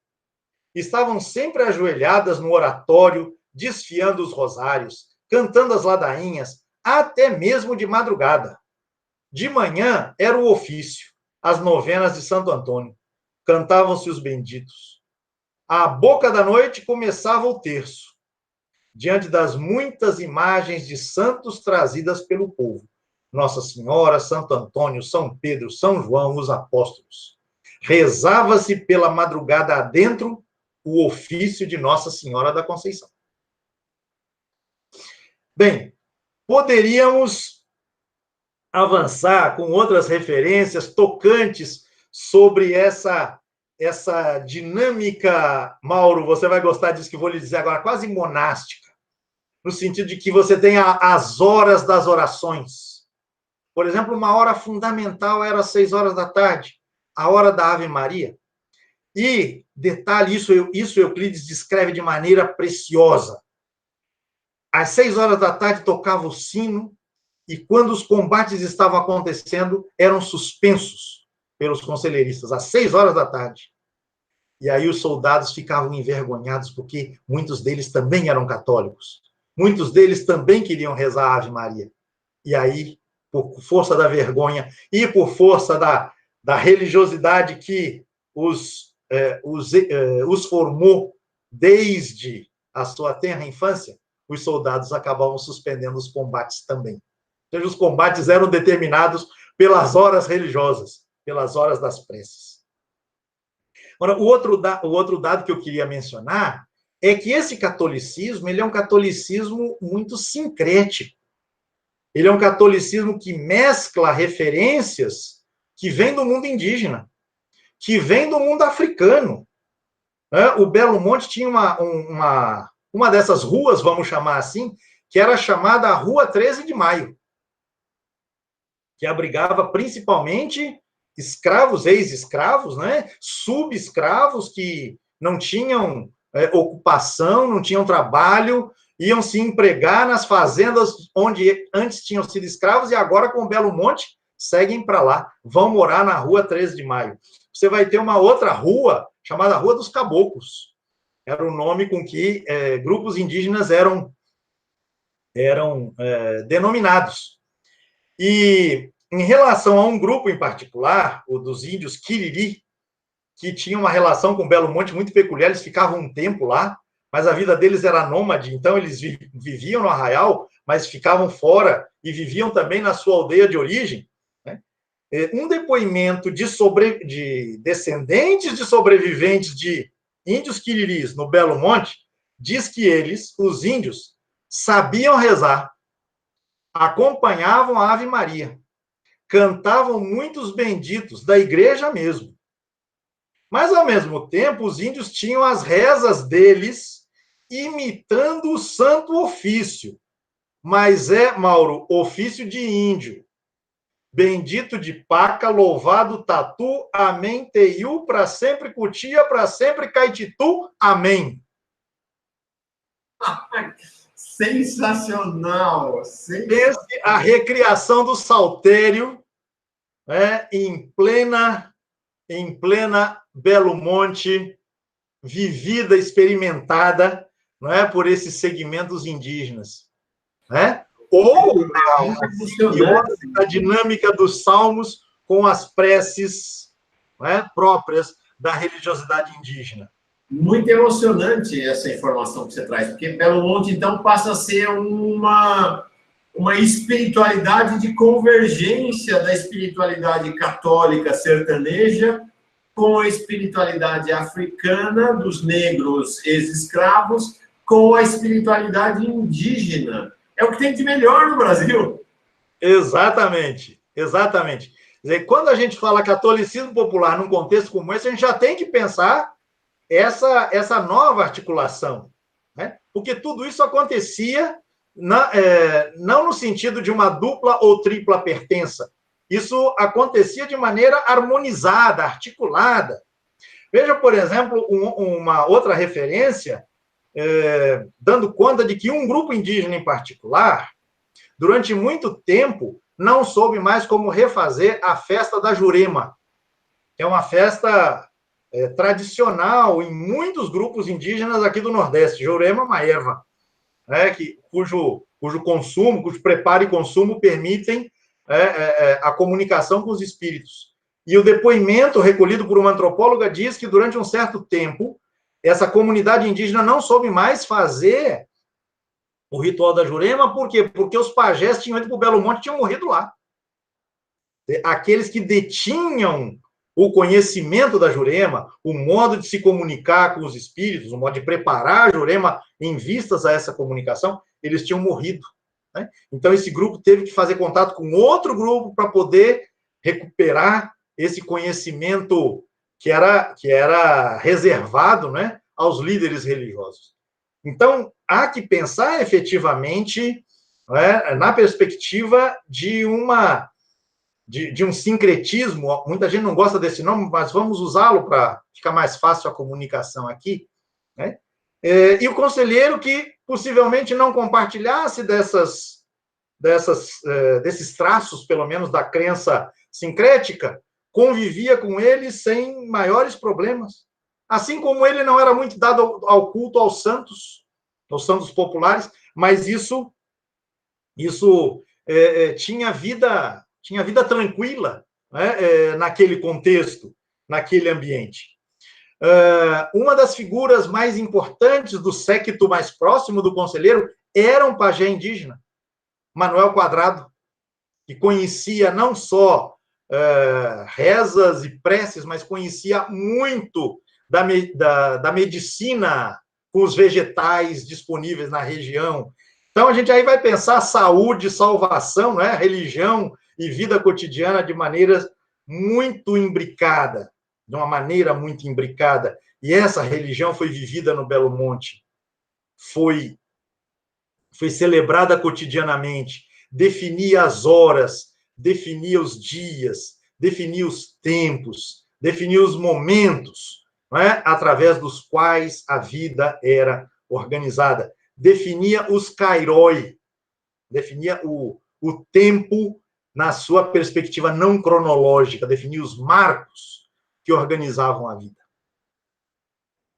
Estavam sempre ajoelhadas no oratório, desfiando os rosários, cantando as ladainhas, até mesmo de madrugada. De manhã era o ofício, as novenas de Santo Antônio. Cantavam-se os benditos. À boca da noite começava o terço, diante das muitas imagens de santos trazidas pelo povo. Nossa Senhora, Santo Antônio, São Pedro, São João, os apóstolos. Rezava-se pela madrugada adentro o ofício de Nossa Senhora da Conceição. Bem, poderíamos avançar com outras referências tocantes sobre essa dinâmica, Mauro, você vai gostar disso que eu vou lhe dizer agora, quase monástica, no sentido de que você tem as horas das orações. Por exemplo, uma hora fundamental era às 6 horas da tarde, a hora da Ave Maria. E, detalhe, isso Euclides descreve de maneira preciosa. Às 6 horas da tarde tocava o sino, e quando os combates estavam acontecendo, eram suspensos pelos conselheiristas, às 6 horas da tarde. E aí os soldados ficavam envergonhados, porque muitos deles também eram católicos. Muitos deles também queriam rezar a Ave Maria. E aí, por força da vergonha e por força da religiosidade que os formou desde a sua tenra infância, os soldados acabavam suspendendo os combates também. Ou seja, os combates eram determinados pelas horas religiosas, pelas horas das preces. Agora, o outro dado que eu queria mencionar é que esse catolicismo, ele é um catolicismo muito sincrético. Ele é um catolicismo que mescla referências que vêm do mundo indígena, que vêm do mundo africano. O Belo Monte tinha uma dessas ruas, vamos chamar assim, que era chamada a Rua 13 de Maio, que abrigava principalmente escravos, ex-escravos, subescravos que não tinham ocupação, não tinham trabalho, iam se empregar nas fazendas onde antes tinham sido escravos e agora, com o Belo Monte, seguem para lá, vão morar na Rua 13 de Maio. Você vai ter uma outra rua, chamada Rua dos Caboclos. Era o nome com que grupos indígenas eram denominados. E, em relação a um grupo em particular, o dos índios Quiriri, que tinha uma relação com Belo Monte muito peculiar, eles ficavam um tempo lá, mas a vida deles era nômade, então eles viviam no arraial, mas ficavam fora e viviam também na sua aldeia de origem. Um depoimento de descendentes de sobreviventes de índios quiriris no Belo Monte diz que eles, os índios, sabiam rezar, acompanhavam a Ave Maria, cantavam muitos benditos, da igreja mesmo. Mas, ao mesmo tempo, os índios tinham as rezas deles imitando o santo ofício. Mas Mauro, ofício de índio. Bendito de Paca, louvado Tatu, amém, Teiu, para sempre Cutia, para sempre Caititu, amém. Sensacional! A recriação do saltério em plena Belo Monte, vivida, experimentada, por esses segmentos indígenas. Ou a dinâmica dos salmos com as preces próprias da religiosidade indígena. Muito emocionante essa informação que você traz, porque Belo Monte, então, passa a ser uma espiritualidade de convergência da espiritualidade católica sertaneja com a espiritualidade africana dos negros ex-escravos, com a espiritualidade indígena. É o que tem de melhor no Brasil. Exatamente, exatamente. Quer dizer, quando a gente fala catolicismo popular num contexto como esse, a gente já tem que pensar essa nova articulação, né? Porque tudo isso acontecia não no sentido de uma dupla ou tripla pertença. Isso acontecia de maneira harmonizada, articulada. Veja, por exemplo, uma outra referência, dando conta de que um grupo indígena em particular, durante muito tempo, não soube mais como refazer a festa da Jurema, que é uma festa tradicional em muitos grupos indígenas aqui do Nordeste. Jurema é uma erva, né, cujo consumo, cujo preparo e consumo permitem a comunicação com os espíritos. E o depoimento recolhido por uma antropóloga diz que, durante um certo tempo, essa comunidade indígena não soube mais fazer o ritual da Jurema. Por quê? Porque os pajés tinham ido para o Belo Monte e tinham morrido lá. Aqueles que detinham o conhecimento da Jurema, o modo de se comunicar com os espíritos, o modo de preparar a Jurema em vistas a essa comunicação, eles tinham morrido, né? Então, esse grupo teve que fazer contato com outro grupo para poder recuperar esse conhecimento que era reservado, né, aos líderes religiosos. Então, há que pensar efetivamente, né, na perspectiva de um sincretismo. Muita gente não gosta desse nome, mas vamos usá-lo para ficar mais fácil a comunicação aqui, né? E o conselheiro que possivelmente não compartilhasse desses traços, pelo menos da crença sincrética, convivia com ele sem maiores problemas. Assim como ele não era muito dado ao culto aos santos populares, mas isso tinha vida tranquila, né, naquele contexto, naquele ambiente. Uma das figuras mais importantes do séquito mais próximo do conselheiro era um pajé indígena, Manuel Quadrado, que conhecia não só rezas e preces, mas conhecia muito da medicina com os vegetais disponíveis na região. Então, a gente aí vai pensar saúde, salvação, né, religião e vida cotidiana de maneira muito imbricada, de uma maneira muito imbricada. E essa religião foi vivida no Belo Monte, foi celebrada cotidianamente, definia as horas, definia os dias, definia os tempos, definia os momentos, não é? Através dos quais a vida era organizada. Definia os kairoi, definia o tempo na sua perspectiva não cronológica, definia os marcos que organizavam a vida.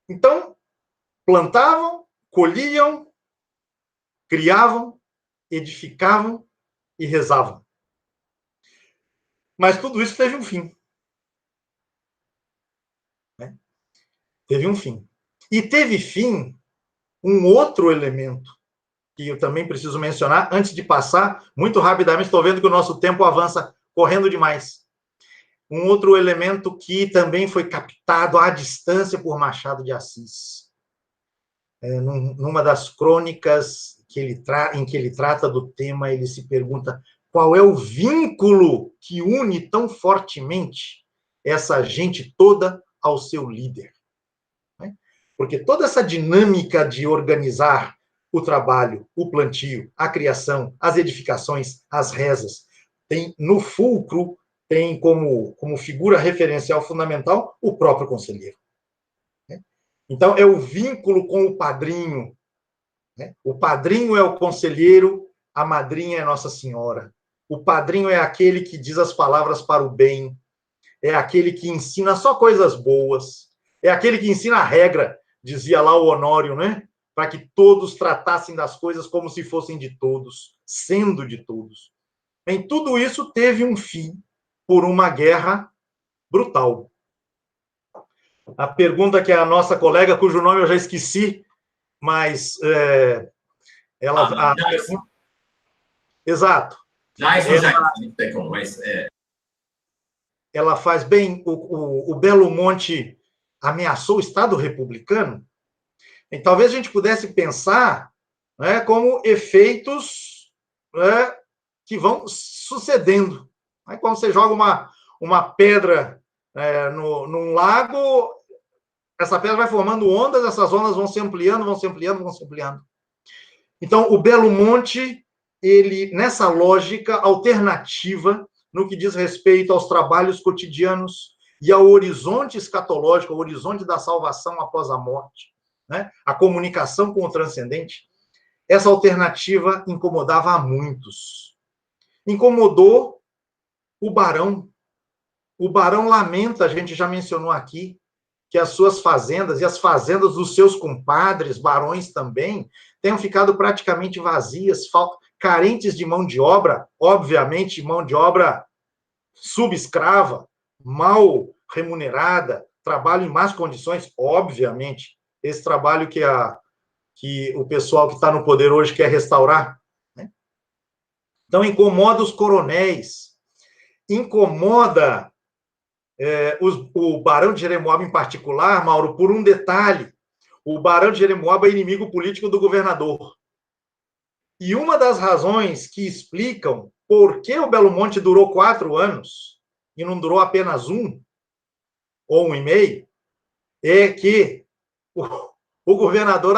Então, plantavam, colhiam, criavam, edificavam e rezavam. Mas tudo isso teve um fim. Né? Teve um fim. E teve fim um outro elemento que eu também preciso mencionar antes de passar muito rapidamente. Estou vendo que o nosso tempo avança correndo demais. Um outro elemento que também foi captado à distância por Machado de Assis. Numa das crônicas em que ele trata do tema, ele se pergunta qual é o vínculo que une tão fortemente essa gente toda ao seu líder. Porque toda essa dinâmica de organizar o trabalho, o plantio, a criação, as edificações, as rezas, tem no fulcro, tem como figura referencial fundamental o próprio conselheiro. Então, é o vínculo com o padrinho. O padrinho é o conselheiro, a madrinha é Nossa Senhora. O padrinho é aquele que diz as palavras para o bem, é aquele que ensina só coisas boas, é aquele que ensina a regra, dizia lá o Honório, né? Para que todos tratassem das coisas como se fossem de todos, sendo de todos. Em tudo isso teve um fim por uma guerra brutal. A pergunta que a nossa colega, cujo nome eu já esqueci, mas ela... Exato. Já isso já não tem como, mas... ela faz bem, o Belo Monte ameaçou o Estado republicano, e talvez a gente pudesse pensar, né, como efeitos, né, que vão sucedendo. Aí, quando você joga uma pedra num lago, essa pedra vai formando ondas, essas ondas vão se ampliando, vão se ampliando, vão se ampliando. Então, o Belo Monte, ele, nessa lógica alternativa, no que diz respeito aos trabalhos cotidianos e ao horizonte escatológico, ao horizonte da salvação após a morte, né? A comunicação com o transcendente, essa alternativa incomodava a muitos. Incomodou o barão. O barão lamenta, a gente já mencionou aqui, que as suas fazendas e as fazendas dos seus compadres, barões também, tenham ficado praticamente vazias, carentes de mão de obra, obviamente mão de obra subescrava, mal remunerada, trabalho em más condições, obviamente, esse trabalho que o pessoal que está no poder hoje quer restaurar, né? Então, incomoda os coronéis, incomoda o Barão de Jeremoabo em particular, Mauro, por um detalhe. O Barão de Jeremoabo é inimigo político do governador. E uma das razões que explicam por que o Belo Monte durou 4 anos e não durou apenas 1 ou 1,5, é que o governador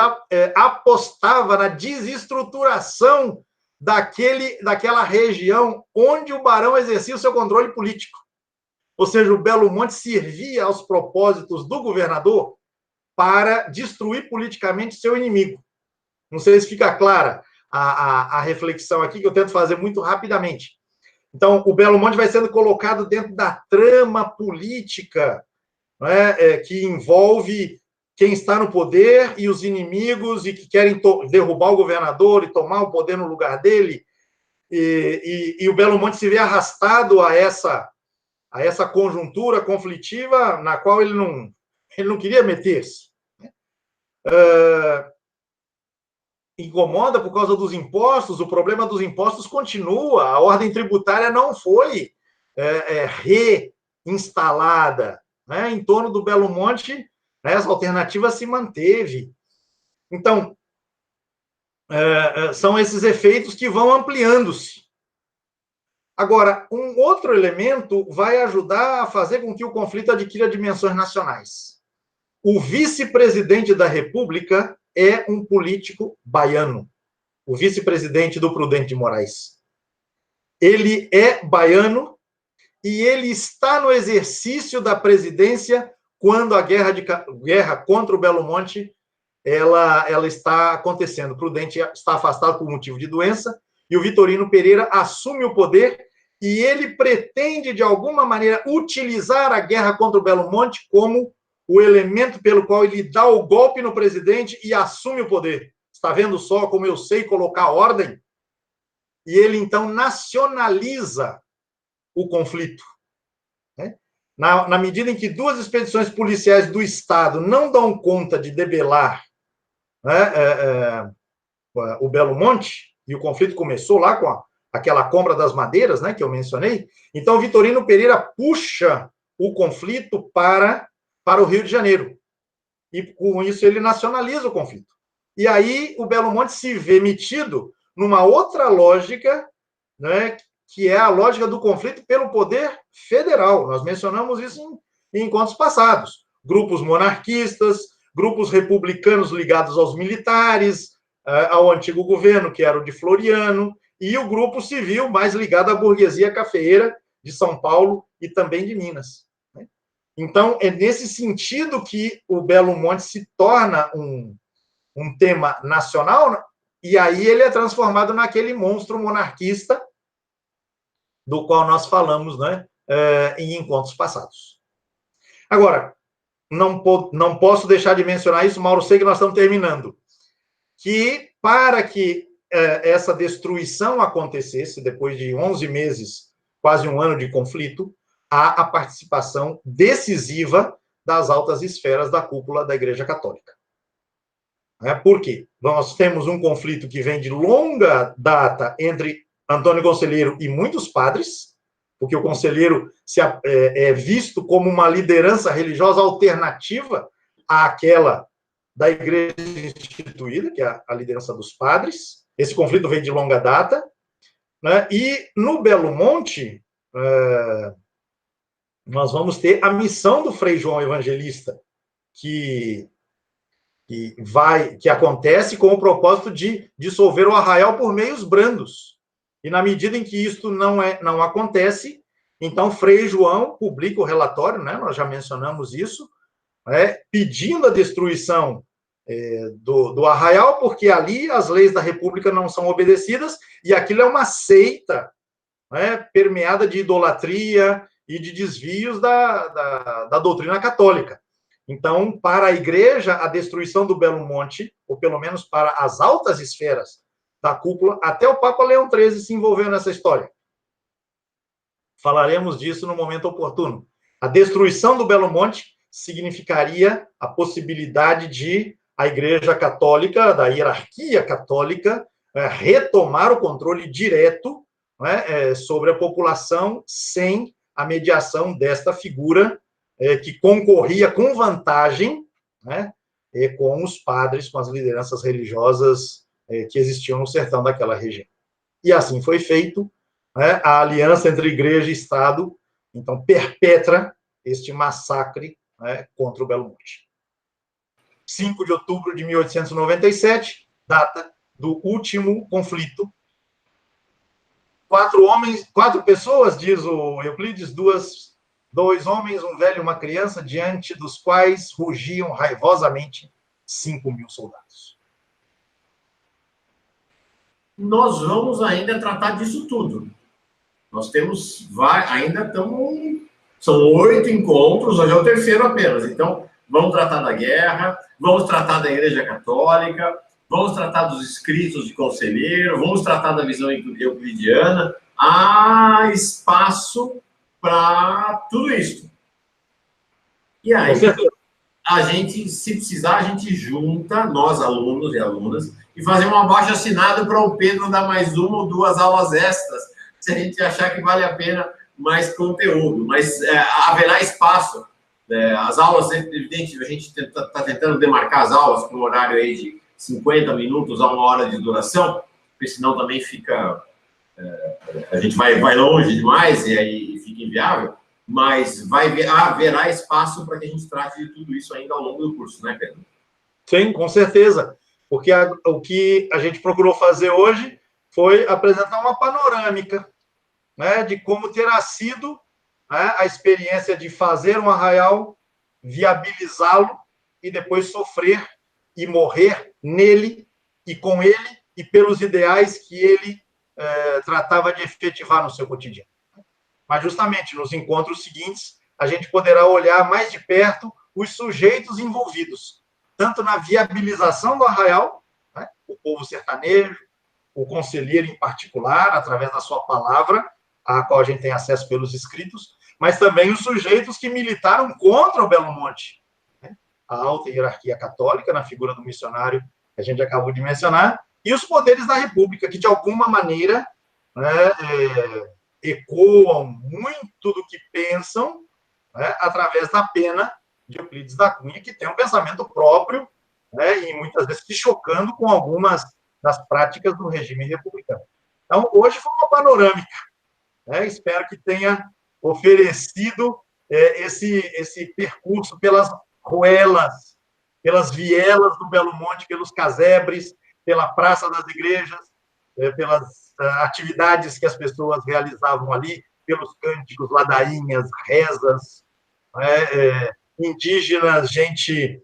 apostava na desestruturação daquela região onde o barão exercia o seu controle político. Ou seja, o Belo Monte servia aos propósitos do governador para destruir politicamente seu inimigo. Não sei se fica clara a reflexão aqui, que eu tento fazer muito rapidamente. Então, o Belo Monte vai sendo colocado dentro da trama política, né, que envolve quem está no poder e os inimigos e que querem derrubar o governador e tomar o poder no lugar dele. E o Belo Monte se vê arrastado a essa conjuntura conflitiva na qual ele não queria meter-se. Incomoda por causa dos impostos, o problema dos impostos continua, a ordem tributária não foi reinstalada, né? Em torno do Belo Monte, né, essa alternativa se manteve. Então, são esses efeitos que vão ampliando-se. Agora, um outro elemento vai ajudar a fazer com que o conflito adquira dimensões nacionais. O vice-presidente da República é um político baiano, o vice-presidente do Prudente de Moraes. Ele é baiano e ele está no exercício da presidência quando a guerra contra o Belo Monte ela está acontecendo. O Prudente está afastado por motivo de doença e o Vitorino Pereira assume o poder e ele pretende, de alguma maneira, utilizar a guerra contra o Belo Monte como o elemento pelo qual ele dá o golpe no presidente e assume o poder. Está vendo só como eu sei colocar ordem? E ele, então, nacionaliza o conflito. Né? Na medida em que 2 expedições policiais do Estado não dão conta de debelar, né, o Belo Monte, e o conflito começou lá com aquela compra das madeiras, né, que eu mencionei, então Vitorino Pereira puxa o conflito para o Rio de Janeiro. E com isso ele nacionaliza o conflito. E aí o Belo Monte se vê metido numa outra lógica, né, que é a lógica do conflito pelo poder federal. Nós mencionamos isso em encontros passados. Grupos monarquistas, grupos republicanos ligados aos militares, ao antigo governo, que era o de Floriano, e o grupo civil mais ligado à burguesia cafeeira de São Paulo e também de Minas. Então, é nesse sentido que o Belo Monte se torna um tema nacional, e aí ele é transformado naquele monstro monarquista do qual nós falamos, né, em encontros passados. Agora, não posso deixar de mencionar isso, Mauro, sei que nós estamos terminando, que para que essa destruição acontecesse, depois de 11 meses, quase 1 ano de conflito, há a participação decisiva das altas esferas da cúpula da Igreja Católica. Por quê? Nós temos um conflito que vem de longa data entre Antônio Conselheiro e muitos padres, porque o conselheiro é visto como uma liderança religiosa alternativa àquela da igreja instituída, que é a liderança dos padres. Esse conflito vem de longa data, né? E no Belo Monte, nós vamos ter a missão do Frei João Evangelista, que acontece com o propósito de dissolver o arraial por meios brandos. E na medida em que isto não acontece, então Frei João publica o relatório, né? Nós já mencionamos isso, né? Pedindo a destruição do arraial, porque ali as leis da República não são obedecidas, e aquilo é uma seita, né? Permeada de idolatria e de desvios da doutrina católica. Então, para a igreja, a destruição do Belo Monte, ou pelo menos para as altas esferas da cúpula, até o Papa Leão XIII se envolveu nessa história. Falaremos disso no momento oportuno. A destruição do Belo Monte significaria a possibilidade de a Igreja Católica, da hierarquia católica, retomar o controle direto, né, sobre a população, sem a mediação desta figura que concorria com vantagem, né, com os padres, com as lideranças religiosas que existiam no sertão daquela região. E assim foi feito, né, a aliança entre igreja e Estado, então, perpetra este massacre, né, contra o Belo Monte. 5 de outubro de 1897, data do último conflito. 4 pessoas, diz o Euclides, 2 homens, um velho e uma criança, diante dos quais rugiam raivosamente 5.000 soldados. Nós vamos ainda tratar disso tudo. Nós temos, ainda estamos, são 8 encontros, hoje é o 3º apenas. Então, vamos tratar da guerra, vamos tratar da Igreja Católica, vamos tratar dos escritos de conselheiro, vamos tratar da visão euclidiana. Há espaço para tudo isso. E aí, a gente, se precisar, a gente junta, nós, alunos e alunas, e fazer um abaixo-assinado para o Pedro dar mais 1 ou 2 aulas extras, se a gente achar que vale a pena mais conteúdo. Mas haverá espaço. As aulas, evidente, a gente está tentando demarcar as aulas com um horário aí de 50 minutos a 1 hora de duração, porque senão também fica... a gente vai longe demais e aí fica inviável, mas haverá espaço para que a gente trate de tudo isso ainda ao longo do curso, né, Pedro? Sim, com certeza. Porque o que a gente procurou fazer hoje foi apresentar uma panorâmica, né, de como terá sido, né, a experiência de fazer um arraial, viabilizá-lo e depois sofrer e morrer nele e com ele e pelos ideais que ele tratava de efetivar no seu cotidiano. Mas, justamente, nos encontros seguintes, a gente poderá olhar mais de perto os sujeitos envolvidos, tanto na viabilização do arraial, né, o povo sertanejo, o conselheiro em particular, através da sua palavra, a qual a gente tem acesso pelos escritos, mas também os sujeitos que militaram contra o Belo Monte, né, a alta hierarquia católica, na figura do missionário que a gente acabou de mencionar, e os poderes da República, que, de alguma maneira, né, ecoam muito do que pensam, né, através da pena de Euclides da Cunha, que tem um pensamento próprio, né, e muitas vezes se chocando com algumas das práticas do regime republicano. Então, hoje foi uma panorâmica, né, espero que tenha oferecido esse percurso pelas ruelas, pelas vielas do Belo Monte, pelos casebres, pela Praça das Igrejas, pelas atividades que as pessoas realizavam ali, pelos cânticos, ladainhas, rezas, indígenas, gente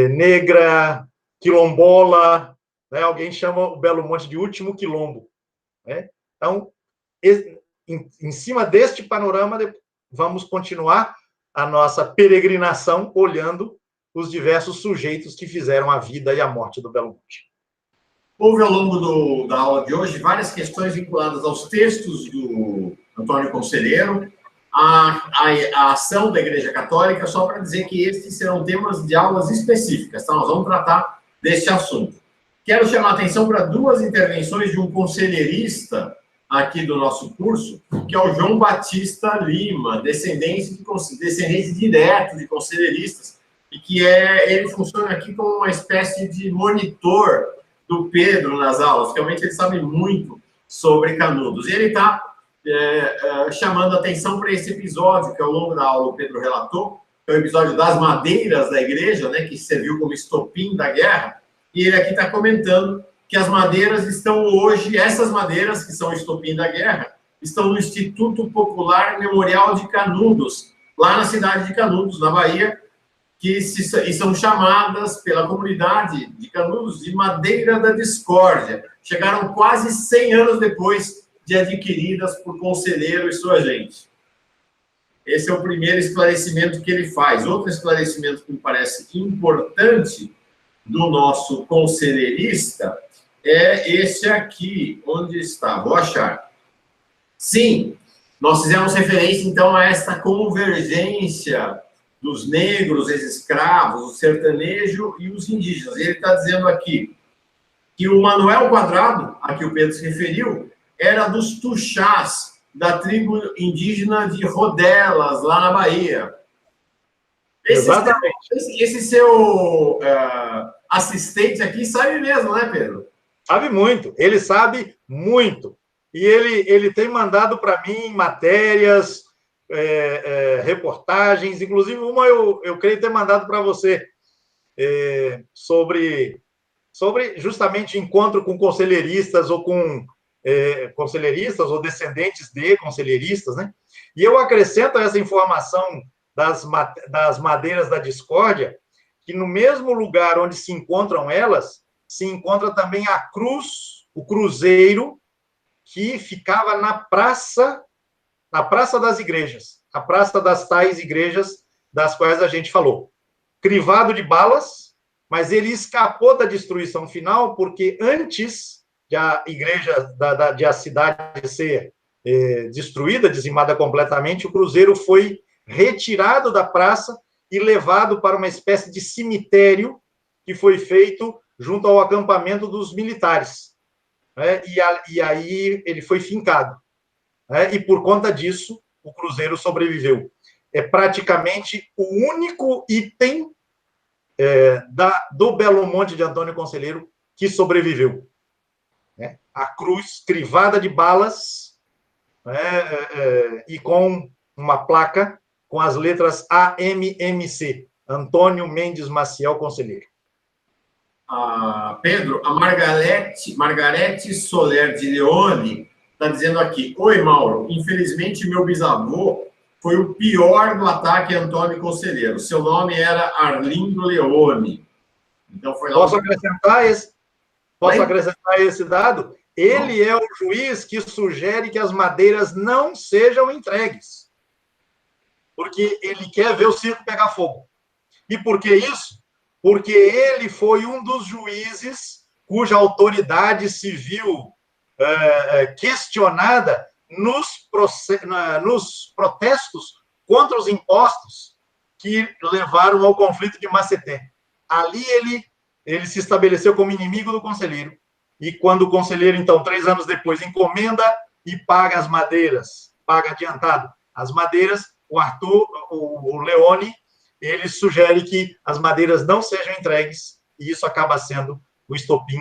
negra, quilombola, né? Alguém chama o Belo Monte de último quilombo, né? Então, em cima deste panorama, vamos continuar a nossa peregrinação olhando os diversos sujeitos que fizeram a vida e a morte do Belo Monte. Houve, ao longo da aula de hoje, várias questões vinculadas aos textos do Antônio Conselheiro, a ação da Igreja Católica, só para dizer que estes serão temas de aulas específicas, tá? Nós vamos tratar deste assunto. Quero chamar a atenção para 2 intervenções de um conselheirista aqui do nosso curso, que é o João Batista Lima, descendente direto de conselheiristas, e que ele funciona aqui como uma espécie de monitor do Pedro nas aulas. Realmente ele sabe muito sobre Canudos. E ele está chamando a atenção para esse episódio, que ao longo da aula o Pedro relatou, que é o episódio das madeiras da igreja, né, que serviu como estopim da guerra, e ele aqui está comentando que as madeiras estão hoje, essas madeiras, que são o estopim da guerra, estão no Instituto Popular Memorial de Canudos, lá na cidade de Canudos, na Bahia, e são chamadas pela comunidade de Canudos de madeira da discórdia. Chegaram quase 100 anos depois de adquiridas por Conselheiro e sua gente. Esse é o primeiro esclarecimento que ele faz. Outro esclarecimento que me parece importante do nosso conselheirista é esse aqui. Onde está? Vou achar. Sim, nós fizemos referência, então, a esta convergência dos negros, ex-escravos, o sertanejo e os indígenas. Ele está dizendo aqui que o Manuel Quadrado, a que o Pedro se referiu, era dos Tuxás, da tribo indígena de Rodelas, lá na Bahia. Exatamente. Esse seu assistente aqui sabe mesmo, né, Pedro? Sabe muito, ele sabe muito. E ele tem mandado para mim matérias, reportagens, inclusive uma eu creio ter mandado para você, sobre justamente encontro com conselheiristas ou com conselheiristas ou descendentes de conselheiristas, né? E eu acrescento essa informação das madeiras da discórdia, que no mesmo lugar onde se encontram elas, se encontra também a cruz, o cruzeiro, que ficava na praça das igrejas, a praça das tais igrejas das quais a gente falou. Crivado de balas, mas ele escapou da destruição final, porque antes de a igreja, de a cidade ser destruída, dizimada completamente, o cruzeiro foi retirado da praça e levado para uma espécie de cemitério que foi feito junto ao acampamento dos militares. E aí ele foi fincado. E por conta disso, o cruzeiro sobreviveu. É praticamente o único item do Belo Monte de Antônio Conselheiro que sobreviveu. A cruz crivada de balas, e com uma placa com as letras AMMC, Antônio Mendes Maciel Conselheiro. Pedro, a Margarete Soler de Leone está dizendo aqui: oi, Mauro, infelizmente meu bisavô foi o pior do ataque a Antônio Conselheiro. Seu nome era Arlindo Leone. Então foi lá. Posso acrescentar esse dado? Ele é o juiz que sugere que as madeiras não sejam entregues, porque ele quer ver o circo pegar fogo. E por que isso? Porque ele foi um dos juízes cuja autoridade civil questionada nos protestos contra os impostos que levaram ao conflito de Maceté. Ali ele se estabeleceu como inimigo do conselheiro. E quando o conselheiro, então, 3 anos depois, encomenda e paga as madeiras, paga adiantado as madeiras, o Leone, ele sugere que as madeiras não sejam entregues, e isso acaba sendo o estopim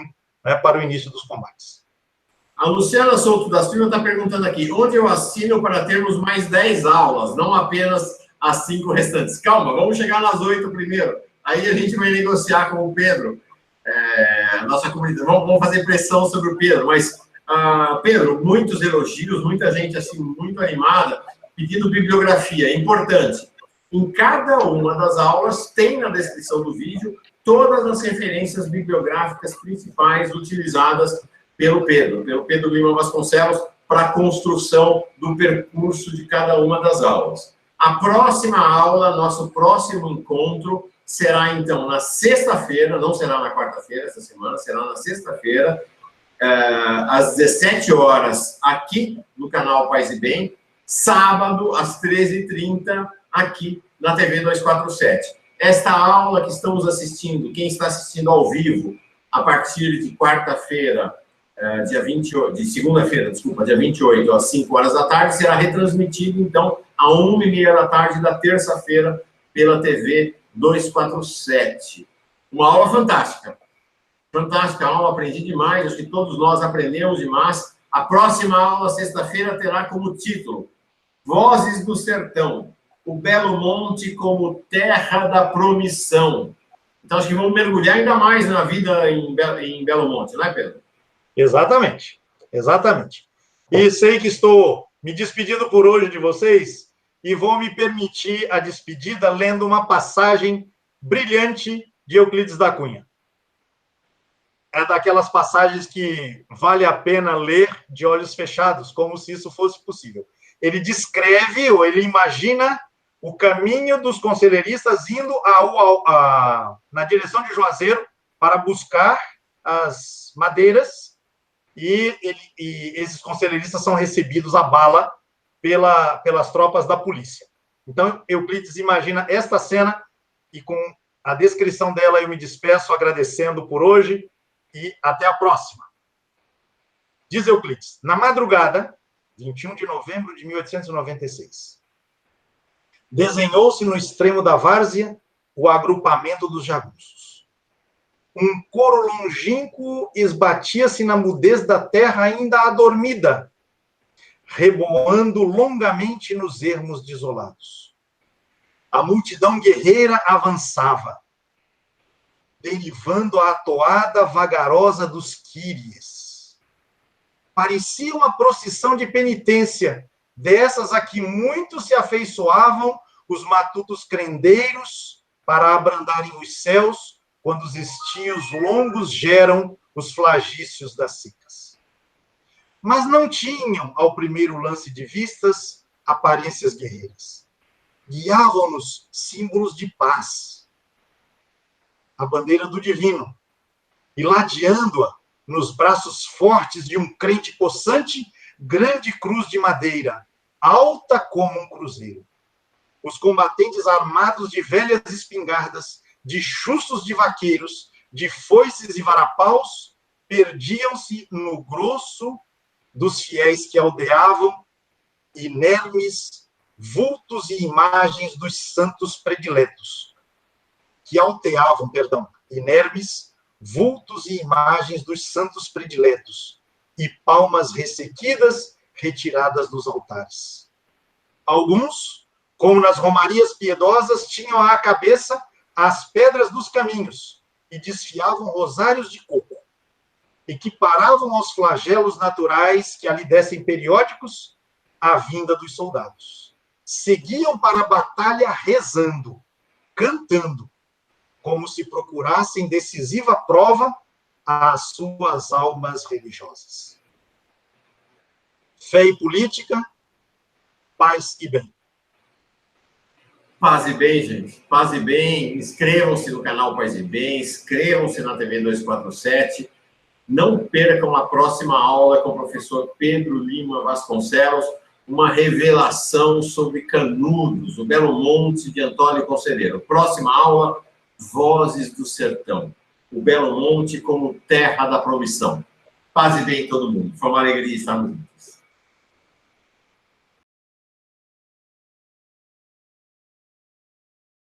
para o início dos combates. A Luciana Souto da Silva está perguntando aqui: onde eu assino para termos mais 10 aulas, não apenas as 5 restantes? Calma, vamos chegar nas 8 primeiro. Aí a gente vai negociar com o Pedro. Nossa comunidade, vamos fazer pressão sobre o Pedro. Mas, Pedro, muitos elogios, muita gente assim muito animada, pedindo bibliografia. É importante. Em cada uma das aulas, tem na descrição do vídeo todas as referências bibliográficas principais utilizadas pelo Pedro Lima Vasconcelos, para a construção do percurso de cada uma das aulas. A próxima aula, nosso próximo encontro, será, então, na sexta-feira, não será na quarta-feira essa semana, será na sexta-feira, às 17 horas, aqui no canal Paz e Bem, sábado, às 13h30, aqui na TV 247. Esta aula que estamos assistindo, quem está assistindo ao vivo, a partir de quarta-feira, dia 28, de segunda-feira, desculpa, dia 28, às 5 horas da tarde, será retransmitido, então, à 1h30 da tarde da terça-feira, pela TV 247. Uma aula fantástica. Fantástica aula, aprendi demais, acho que todos nós aprendemos demais. A próxima aula, sexta-feira, terá como título Vozes do Sertão, o Belo Monte como terra da promissão. Então, acho que vamos mergulhar ainda mais na vida em Belo Monte, não é, Pedro? Exatamente, exatamente. E sei que estou me despedindo por hoje de vocês e vou me permitir a despedida lendo uma passagem brilhante de Euclides da Cunha. É daquelas passagens que vale a pena ler de olhos fechados, como se isso fosse possível. Ele descreve, ou ele imagina, o caminho dos conselheiristas indo na direção de Juazeiro para buscar as madeiras, e esses conselheiristas são recebidos a bala pelas tropas da polícia. Então, Euclides imagina esta cena, e com a descrição dela eu me despeço agradecendo por hoje, e até a próxima. Diz Euclides, na madrugada, 21 de novembro de 1896, desenhou-se no extremo da várzea o agrupamento dos jagunços. Um coro longínquo esbatia-se na mudez da terra ainda adormida, reboando longamente nos ermos desolados. A multidão guerreira avançava, derivando a toada vagarosa dos quíries. Parecia uma procissão de penitência, dessas a que muitos se afeiçoavam os matutos crendeiros para abrandarem os céus quando os estios longos geram os flagícios das secas. Mas não tinham, ao primeiro lance de vistas, aparências guerreiras. Guiavam-nos símbolos de paz, a bandeira do divino, e ladeando-a nos braços fortes de um crente possante, grande cruz de madeira, alta como um cruzeiro. Os combatentes armados de velhas espingardas, de chuços de vaqueiros, de foices e varapaus, perdiam-se no grosso dos fiéis que aldeavam, inermes, vultos e imagens dos santos prediletos, inermes, vultos e imagens dos santos prediletos, e palmas ressequidas retiradas dos altares. Alguns, como nas romarias piedosas, tinham à cabeça as pedras dos caminhos e desfiavam rosários de coco, equiparavam aos flagelos naturais que ali descem periódicos a vinda dos soldados. Seguiam para a batalha rezando, cantando, como se procurassem decisiva prova às suas almas religiosas. Fé e política, paz e bem. Paz e bem, gente. Paz e bem. Inscrevam-se no canal Paz e Bem, inscrevam-se na TV 247. Não percam a próxima aula com o professor Pedro Lima Vasconcelos, uma revelação sobre Canudos, o Belo Monte de Antônio Conselheiro. Próxima aula, Vozes do Sertão, o Belo Monte como terra da promissão. Paz e bem todo mundo. Foi uma alegria estarmos juntos.